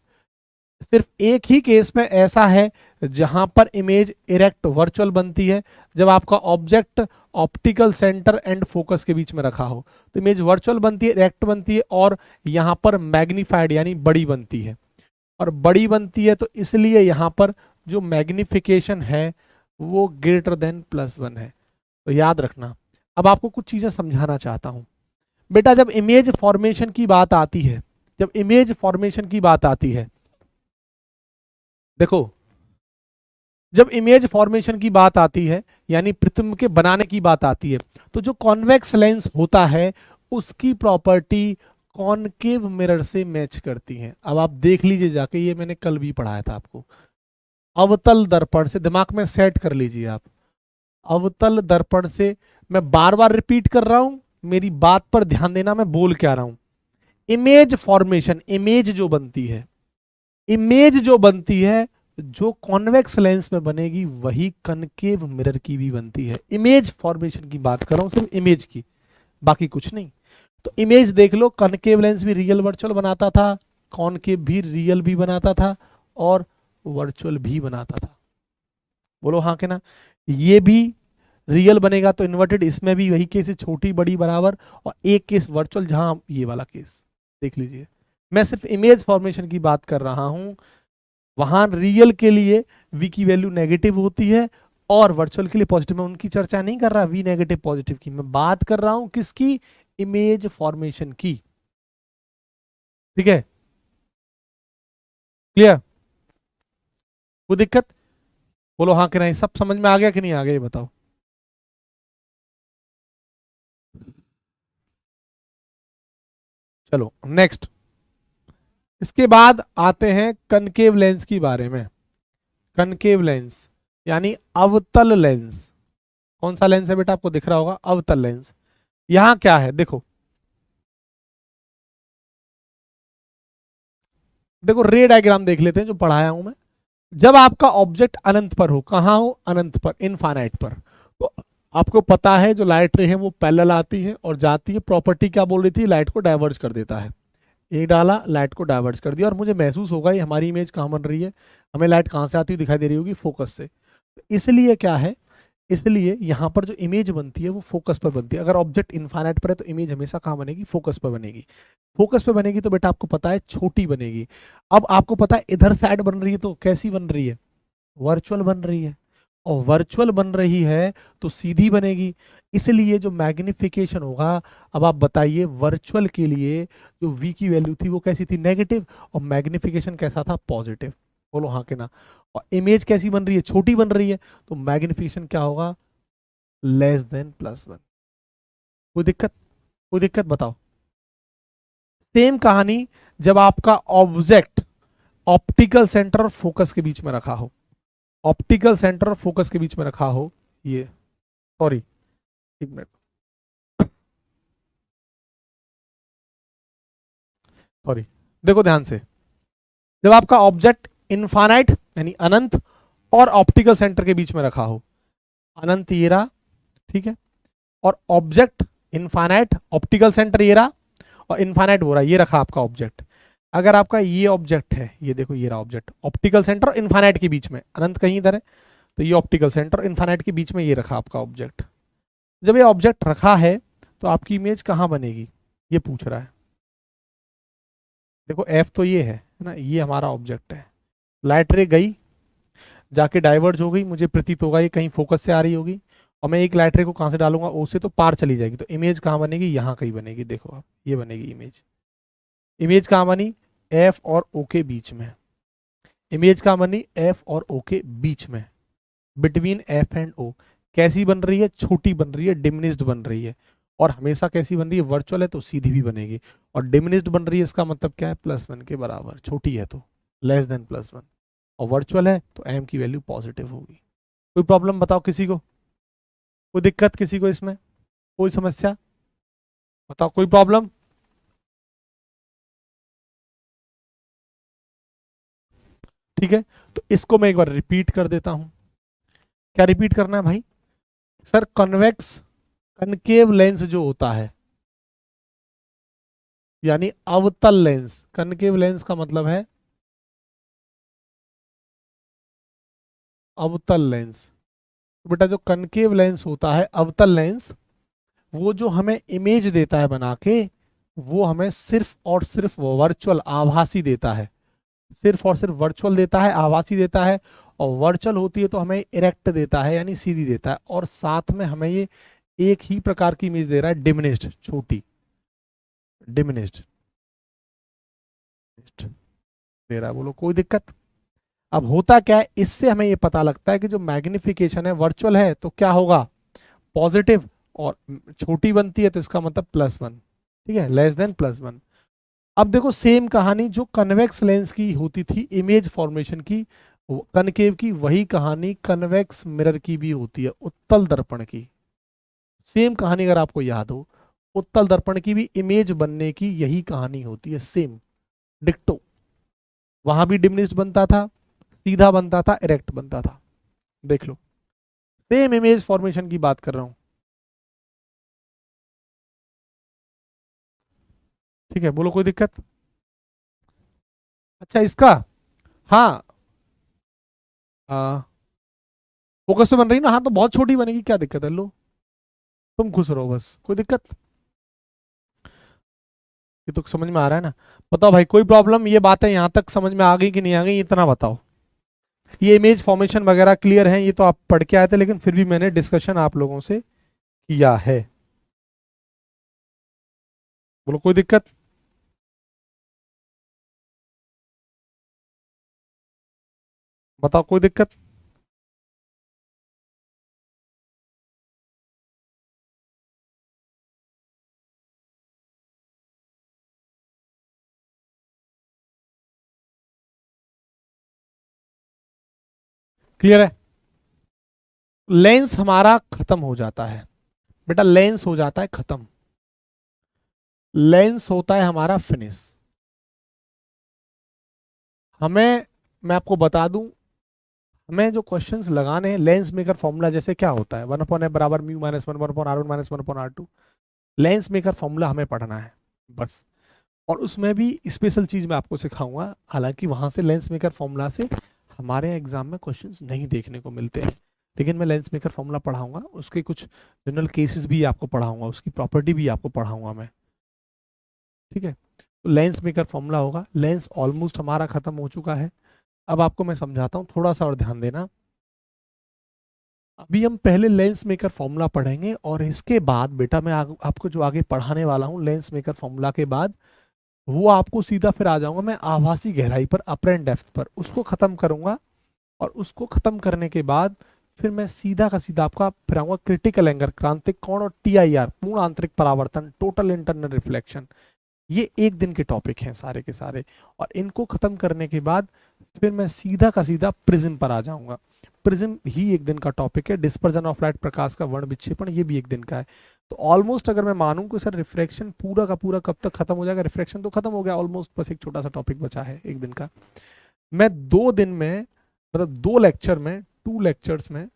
सिर्फ एक ही केस में ऐसा है जहां पर इमेज इरेक्ट वर्चुअल बनती है, जब आपका object optical centre and focus के बीच में रखा हो तो इमेज वर्चुअल बनती है, इरेक्ट बनती है, और यहां पर मैग्नीफाइड यानी बड़ी बनती है, और बड़ी बनती है तो इसलिए यहां पर जो मैग्निफिकेशन है वो ग्रेटर देन +1 है। तो याद रखना। अब आपको कुछ चीजें समझाना चाहता हूं बेटा, जब इमेज फॉर्मेशन की बात आती है, जब इमेज फॉर्मेशन की बात आती है, देखो जब इमेज फॉर्मेशन की बात आती है यानी प्रतिबिंब के बनाने की बात आती है, तो जो कॉन्वेक्स लेंस होता है उसकी प्रॉपर्टी कॉनकेव मिरर से मैच करती है। अब आप देख लीजिए जाके, ये मैंने कल भी पढ़ाया था आपको, अवतल दर्पण से, दिमाग में सेट कर लीजिए आप, अवतल दर्पण से, मैं बार बार रिपीट कर रहा हूं, मेरी बात पर ध्यान देना, मैं बोल क्या रहा हूं, इमेज फॉर्मेशन, इमेज जो बनती है, इमेज जो बनती है जो कॉन्वेक्स लेंस में बनेगी वही कनकेव मिरर की भी बनती है। इमेज फॉर्मेशन की बात कर रहा हूं, सिर्फ इमेज की, बाकी कुछ नहीं। तो इमेज देख लो, कनकेव लेंस भी रियल वर्चुअल बनाता था, कॉनकेव भी रियल भी बनाता था, और वर्चुअल भी बनाता था, बोलो हाँ के ना। ये भी रियल बनेगा तो इन्वर्टेड, इसमें भी वही केस है, छोटी बड़ी बराबर, और एक केस वर्चुअल, जहां ये वाला केस देख लीजिए। मैं सिर्फ इमेज फॉर्मेशन की बात कर रहा हूं, वहां रियल के लिए v की वैल्यू नेगेटिव होती है और वर्चुअल के लिए पॉजिटिव। मैं उनकी चर्चा नहीं कर रहा v नेगेटिव पॉजिटिव की, मैं बात कर रहा हूं किसकी, इमेज फॉर्मेशन की। ठीक है क्लियर, वो दिक्कत, बोलो हाँ कि नहीं, सब समझ में आ गया कि नहीं आ गया ये बताओ। चलो नेक्स्ट, इसके बाद आते हैं कनकेव लेंस की बारे में। कनकेव लेंस यानी अवतल लेंस। कौन सा लेंस है बेटा, आपको दिख रहा होगा, अवतल लेंस। यहां क्या है देखो, देखो रे डायग्राम देख लेते हैं जो पढ़ाया हूं मैं। जब आपका ऑब्जेक्ट अनंत पर हो, कहां हो, अनंत पर, इनफाइनाइट पर, तो आपको पता है जो लाइट रे है वो पैरेलल आती है और जाती है। प्रॉपर्टी क्या बोल रही थी, लाइट को डाइवर्ज कर देता है। एक डाला, लाइट को डाइवर्ज कर दिया, और मुझे महसूस होगा ये हमारी इमेज कहाँ बन रही है, हमें लाइट कहाँ से आती हुई दिखाई दे रही होगी, फोकस से। इसलिए क्या है, इसलिए यहां पर जो इमेज बनती है वो फोकस पर बनती है। अगर ऑब्जेक्ट इनफाइनाइट पर है तो इमेज हमेशा कहाँ बनेगी, फोकस पर बनेगी। फोकस पे बनेगी तो बेटा आपको पता है छोटी बनेगी। अब आपको पता है इधर साइड बन रही है तो कैसी बन रही है, वर्चुअल बन रही है, और वर्चुअल बन रही है तो सीधी बनेगी। इसलिए जो मैग्निफिकेशन होगा, अब आप बताइए वर्चुअल के लिए जो v की वैल्यू थी वो कैसी थी, नेगेटिव, और मैग्निफिकेशन कैसा था, पॉजिटिव। बोलो हाँ कि ना। और इमेज कैसी बन रही है, छोटी बन रही है, तो मैग्निफिकेशन क्या होगा, लेस देन +1। कोई दिक्कत, कोई दिक्कत बताओ। सेम कहानी जब आपका ऑब्जेक्ट ऑप्टिकल सेंटर और फोकस के बीच में रखा हो, ऑप्टिकल सेंटर और फोकस के बीच में रखा हो, ये, सॉरी, एक मिनट, सॉरी, देखो ध्यान से। जब आपका ऑब्जेक्ट इनफाइनाइट यानी अनंत और ऑप्टिकल सेंटर के बीच में रखा हो, अनंत ये रहा, ठीक है, और ऑब्जेक्ट इनफाइनाइट, ऑप्टिकल सेंटर ये रहा, और इनफाइनाइट हो रहा है, ये रखा आपका ऑब्जेक्ट। अगर आपका ये ऑब्जेक्ट है, ये देखो ये रहा ऑब्जेक्ट, ऑप्टिकल सेंटर और इनफाइनाइट के बीच में, अनंत कहीं इधर है, तो ये ऑप्टिकल सेंटर इनफाइनाइट के बीच में ये रखा आपका ऑब्जेक्ट। जब ये ऑब्जेक्ट रखा है तो आपकी इमेज कहाँ बनेगी, ये पूछ रहा है। देखो एफ तो ये है ना, ये हमारा ऑब्जेक्ट है, लाइट रे गई, जाके डाइवर्ज हो गई, मुझे प्रतीत होगा ये कहीं फोकस से आ रही होगी, और मैं एक लाइट रे को कहाँ से डालूंगा, ओ से, तो पार चली जाएगी, तो इमेज कहाँ बनेगी, यहाँ कहीं बनेगी। देखो आप, ये बनेगी इमेज। इमेज कहाँ बनी, एफ और ओ के बीच में। इमेज कहाँ बनी, एफ और ओ के बीच में, बिटवीन एफ एंड ओ। कैसी बन रही है, छोटी बन रही है, डिमिनिस्ड बन रही है। और हमेशा कैसी बन रही है, वर्चुअल है तो सीधी भी बनेगी, और डिमिनिस्ड बन रही है इसका मतलब क्या है, +1 के बराबर, छोटी है तो लेस देन +1, और वर्चुअल है तो एम की वैल्यू पॉजिटिव होगी। कोई प्रॉब्लम बताओ किसी को, कोई दिक्कत किसी को इसमें, कोई समस्या बताओ, कोई प्रॉब्लम। ठीक है, तो इसको मैं एक बार रिपीट कर देता हूं। क्या रिपीट करना है भाई, सर कन्वेक्स, कनकेव लेंस जो होता है, यानी अवतल लेंस, कनकेव लेंस का मतलब है अवतल लेंस। तो बेटा जो कनकेव लेंस होता है, अवतल लेंस, वो जो हमें इमेज देता है बना के, वो हमें सिर्फ और सिर्फ वर्चुअल, आभासी देता है, सिर्फ और सिर्फ वर्चुअल देता है, आभासी देता है। और वर्चुअल होती है तो हमें इरेक्ट देता है यानी सीधी देता है, और साथ में हमें ये एक ही प्रकार की इमेज दे रहा है, डिमिनिस्ड, छोटी, डिमिनिस्ड दे रहा है। बोलो कोई दिक्कत। अब होता क्या है, इससे हमें ये पता लगता है कि जो मैग्निफिकेशन है वर्चुअल है तो क्या होगा, पॉजिटिव, और छोटी बनती है तो इसका मतलब +1, ठीक है, लेस देन +1। अब देखो सेम कहानी जो कन्वेक्स लेंस की होती थी इमेज फॉर्मेशन की, कनकेव की, वही कहानी कन्वेक्स मिरर की भी होती है, उत्तल दर्पण की। सेम कहानी अगर आपको याद हो, उत्तल दर्पण की भी इमेज बनने की यही कहानी होती है, सेम डिक्टो। वहां भी डिमिनिश्ड बनता था, सीधा बनता था, इरेक्ट बनता था। देख लो, सेम इमेज फॉर्मेशन की बात कर रहा हूं। ठीक है, बोलो कोई दिक्कत। अच्छा इसका, हाँ, फोकस से बन रही ना, हाँ तो बहुत छोटी बनेगी, क्या दिक्कत है, लो तुम खुश रहो बस, कोई दिक्कत। ये तो समझ में आ रहा है ना। बताओ भाई कोई प्रॉब्लम, ये बातें यहाँ तक समझ में आ गई कि नहीं आ गई, इतना बताओ। ये इमेज फॉर्मेशन वगैरह क्लियर है, ये तो आप पढ़ के आए थे, लेकिन फिर भी मैंने डिस्कशन आप लोगों से किया है। बोलो कोई दिक्कत। बताओ कोई दिक्कत। क्लियर है? लेंस हमारा खत्म हो जाता है बेटा, लेंस हो जाता है खत्म, लेंस होता है हमारा फिनिश। हमें, मैं आपको बता दूं, हमें जो क्वेश्चंस लगाने हैं, लेंस मेकर फॉर्मूला जैसे क्या होता है, 1/n बराबर mu minus 1/r1 minus 1/r2, lens maker formula हमें पढ़ना है बस। और उसमें भी स्पेशल चीज मैं आपको सिखाऊंगा, हालांकि वहां से लेंस मेकर फॉर्मूला से हमारे एग्जाम में क्वेश्चंस नहीं देखने को मिलते हैं, लेकिन मैं लेंस मेकर फॉर्मूला पढ़ाऊंगा, उसके कुछ जनरल केसेस भी आपको पढ़ाऊंगा, उसकी प्रॉपर्टी भी आपको पढ़ाऊंगा मैं, ठीक है? तो लेंस मेकर फॉर्मूला होगा, लेंस ऑलमोस्ट हमारा खत्म हो चुका है। अब आपको मैं समझाता हूँ, थोड़ा सा और ध्यान देना। अभी हम पहले लेंस मेकर फॉर्मूला पढ़ेंगे और इसके बाद बेटा मैं आपको जो आगे पढ़ाने वाला हूँ लेंस मेकर फॉर्मूला के बाद, वो आपको सीधा फिर आ जाऊंगा मैं आभासी गहराई पर, अपर डेप्थ पर, उसको खत्म करूंगा। और उसको खत्म करने के बाद फिर मैं सीधा का सीधा आपका फिर आऊंगा क्रिटिकल एंगल, क्रांतिक कोण और TIR, पूर्ण आंतरिक परावर्तन, टोटल इंटरनल रिफ्लेक्शन। ये एक दिन के टॉपिक हैं सारे के सारे। और इनको खत्म करने के बाद फिर मैं सीधा का सीधा प्रिज्म पर आ जाऊंगा। प्रिज्म ही एक दिन का टॉपिक है। डिस्पर्जन ऑफ लाइट, प्रकाश का वर्ण विक्षेपण, ये भी एक दिन का है। तो ऑलमोस्ट अगर मैं मानूं कि सर रिफ्रैक्शन पूरा का पूरा कब तक खत्म हो जाएगा, रिफ्रैक्शन तो खत्म हो गया ऑलमोस्ट, बस एक छोटा सा टॉपिक बचा है एक दिन का। मैं 2 दिन में, मतलब 2 लेक्चर में, 2 लेक्चर्स में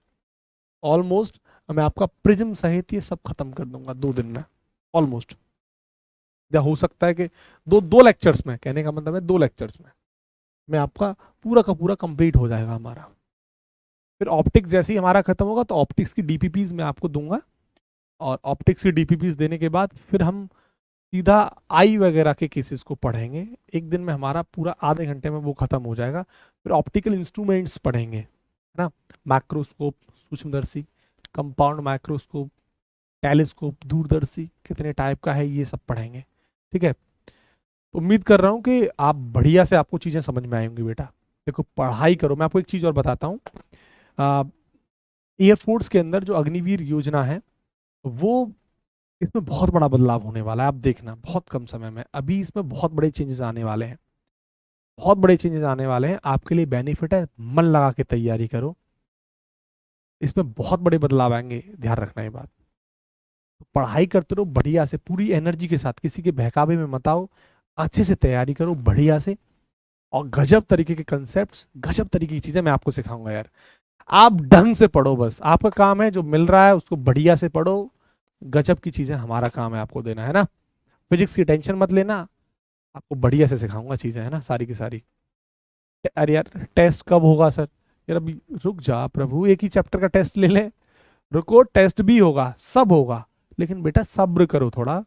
ऑलमोस्ट मैं आपका प्रिज्म सहित ये सब खत्म कर दूंगा 2 दिन में ऑलमोस्ट। या हो सकता है कि दो लेक्चर्स में, कहने का मतलब है 2 लेक्चर्स में मैं आपका पूरा का पूरा कंप्लीट हो जाएगा हमारा। फिर ऑप्टिक्स जैसे ही हमारा खत्म होगा तो ऑप्टिक्स की डीपीपीज मैं आपको दूंगा, और ऑप्टिक्स की डीपीपीज देने के बाद फिर हम सीधा आई वगैरह के केसेस को पढ़ेंगे। एक दिन में हमारा पूरा आधे घंटे में वो खत्म हो जाएगा। फिर ऑप्टिकल इंस्ट्रूमेंट्स पढ़ेंगे, है ना, मैक्रोस्कोप, सूक्ष्मदर्शी, कंपाउंड माइक्रोस्कोप, टेलीस्कोप, दूरदर्शी कितने टाइप का है, ये सब पढ़ेंगे, ठीक है? तो उम्मीद कर रहा हूँ कि आप बढ़िया से, आपको चीज़ें समझ में आएंगी बेटा। देखो पढ़ाई करो। मैं आपको एक चीज़ और बताता हूँ, एयरफोर्स के अंदर जो अग्निवीर योजना है, वो इसमें बहुत बड़ा बदलाव होने वाला है। आप देखना बहुत कम समय में, अभी इसमें बहुत बड़े चेंजेस आने वाले हैं, बहुत बड़े चेंजेस आने वाले हैं। आपके लिए बेनिफिट है, मन लगा के तैयारी करो, इसमें बहुत बड़े बदलाव आएंगे, ध्यान रखना ये बात। तो पढ़ाई करते रहो बढ़िया से, पूरी एनर्जी के साथ, किसी के बहकावे में मत आओ, अच्छे से तैयारी करो बढ़िया से। और गजब तरीके के कंसेप्ट्स, गजब तरीके की चीजें मैं आपको सिखाऊंगा यार। आप ढंग से पढ़ो, बस आपका काम है जो मिल रहा है उसको बढ़िया से पढ़ो। गजब की चीजें हमारा काम है आपको देना, है ना? फिजिक्स की टेंशन मत लेना, आपको बढ़िया से सिखाऊंगा चीजें, है ना, सारी की सारी। अरे यार टेस्ट कब होगा सर? यार अभी रुक जा प्रभु, एक ही चैप्टर का टेस्ट ले लें। रुको, टेस्ट भी होगा, सब होगा, लेकिन बेटा सब्र करो थोड़ा,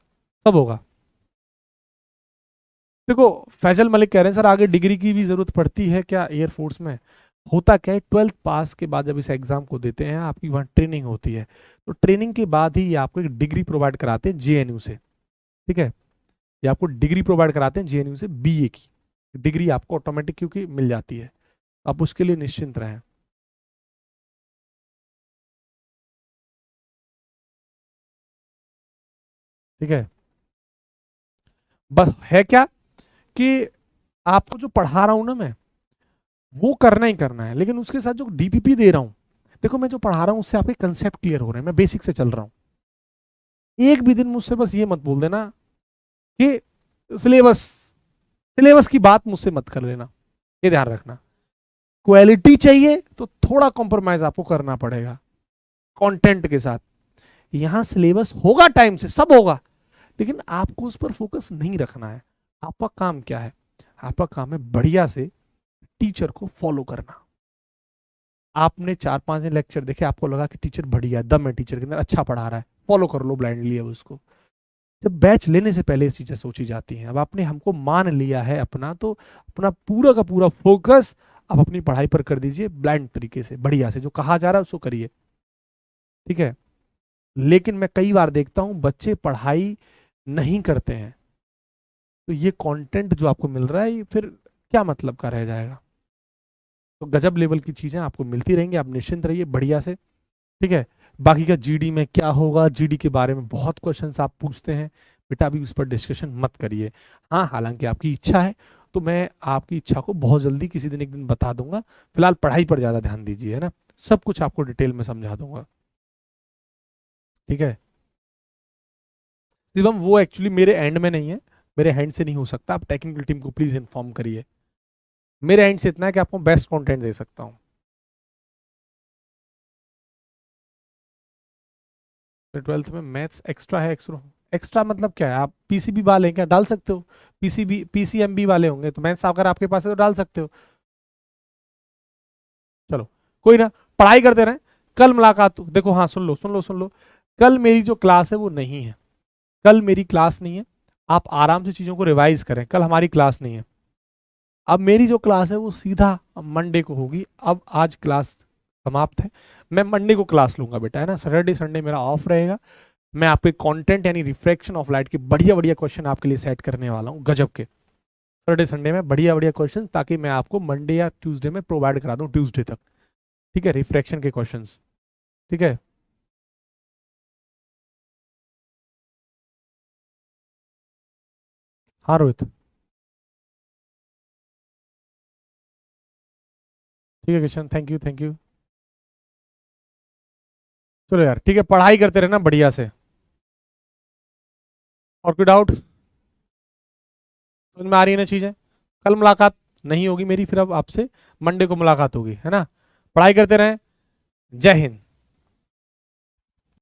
सब होगा। देखो फैजल मलिक कह रहे हैं सर आगे डिग्री की भी जरूरत पड़ती है क्या एयरफोर्स में? होता क्या है, 12th पास के बाद जब इस एग्जाम को देते हैं आपकी वहाँ ट्रेनिंग होती है, तो ट्रेनिंग के बाद ही ये आपको एक डिग्री प्रोवाइड कराते हैं JNU से, ठीक है? ये आपको डिग्री प्रोवाइड कराते हैं JNU से, BA की डिग्री आपको ऑटोमेटिक क्योंकि मिल जाती है, आप उसके लिए निश्चिंत रहें। ठीक है, बस है क्या कि आपको जो पढ़ा रहा हूं ना मैं, वो करना ही करना है, लेकिन उसके साथ जो DPP दे रहा हूं, देखो मैं जो पढ़ा रहा हूं उससे आपके कंसेप्ट क्लियर हो रहे हैं, मैं बेसिक से चल रहा हूं। एक भी दिन मुझसे बस ये मत बोल देना कि सिलेबस, सिलेबस की बात मुझसे मत कर लेना, ये ध्यान रखना। क्वालिटी चाहिए तो थोड़ा कॉम्प्रोमाइज आपको करना पड़ेगा कंटेंट के साथ। यहां सिलेबस होगा, टाइम से सब होगा, लेकिन आपको उस पर फोकस नहीं रखना है। आपका काम क्या है? आपका काम है बढ़िया से टीचर को फॉलो करना। आपने 4-5 दिन लेक्चर देखे, आपको लगा कि टीचर बढ़िया दम है, टीचर के अंदर अच्छा पढ़ा रहा है, फॉलो कर लो ब्लाइंडली अब उसको। जब बैच लेने से पहले ये चीजें सोची जाती हैं। अब आपने हमको मान लिया है अपना, तो अपना पूरा का पूरा फोकस आप अपनी पढ़ाई पर कर दीजिए, ब्लाइंड तरीके से बढ़िया से, जो कहा जा रहा है उसको करिए, ठीक है? लेकिन मैं कई बार देखता हूं बच्चे पढ़ाई नहीं करते हैं, तो ये कंटेंट जो आपको मिल रहा है ये फिर क्या मतलब का रह जाएगा? तो गजब लेवल की चीजें आपको मिलती रहेंगी, आप निश्चिंत रहिए बढ़िया से, ठीक है? बाकी का GD में क्या होगा, GD के बारे में बहुत क्वेश्चंस आप पूछते हैं बेटा, अभी उस पर डिस्कशन मत करिए। हाँ हालांकि आपकी इच्छा है तो मैं आपकी इच्छा को बहुत जल्दी किसी दिन एक दिन बता दूंगा। फिलहाल पढ़ाई पर ज्यादा ध्यान दीजिए, है ना, सब कुछ आपको डिटेल में समझा दूंगा, ठीक है। शिवम वो एक्चुअली मेरे एंड में नहीं है, मेरे हैंड से नहीं हो सकता, आप टेक्निकल टीम को प्लीज इन्फॉर्म करिए। मेरे एंड से इतना है कि आपको बेस्ट कंटेंट दे सकता हूँ। ट्वेल्थ में मैथ्स एक्स्ट्रा है, एक्स्ट्रा एक्स्ट्रा मतलब क्या है, आप पीसीबी वाले हैं क्या, डाल सकते हो। पीसीबी पीसीएमबी वाले होंगे तो मैथ्स अगर आपके पास है तो डाल सकते हो। चलो कोई ना, पढ़ाई करते रहें, कल मुलाकात देखो, हाँ सुन लो सुन लो सुन लो, कल मेरी जो क्लास है वो नहीं है, कल मेरी क्लास नहीं है। आप आराम से चीजों को रिवाइज करें, कल हमारी क्लास नहीं है। अब मेरी जो क्लास है वो सीधा मंडे को होगी। अब आज क्लास समाप्त है, मैं मंडे को क्लास लूंगा बेटा, है ना। सैटरडे संडे मेरा ऑफ रहेगा। मैं आपके कंटेंट यानी रिफ्रैक्शन ऑफ लाइट के बढ़िया बढ़िया क्वेश्चन आपके लिए सेट करने वाला हूँ, गजब के। सैटरडे संडे में बढ़िया बढ़िया क्वेश्चन, ताकि मैं आपको मंडे या ट्यूसडे में प्रोवाइड करा दूँ, ट्यूसडे तक, ठीक है, रिफ्रैक्शन के क्वेश्चंस, ठीक है। हाँ रोहित, ठीक है Kishan, thank you thank you. चलो यार ठीक है, पढ़ाई करते रहना बढ़िया से। और कोई डाउट, समझ में आ रही है ना चीजें। कल मुलाकात नहीं होगी मेरी फिर, अब आपसे मंडे को मुलाकात होगी, है ना। पढ़ाई करते रहें। जय हिंद।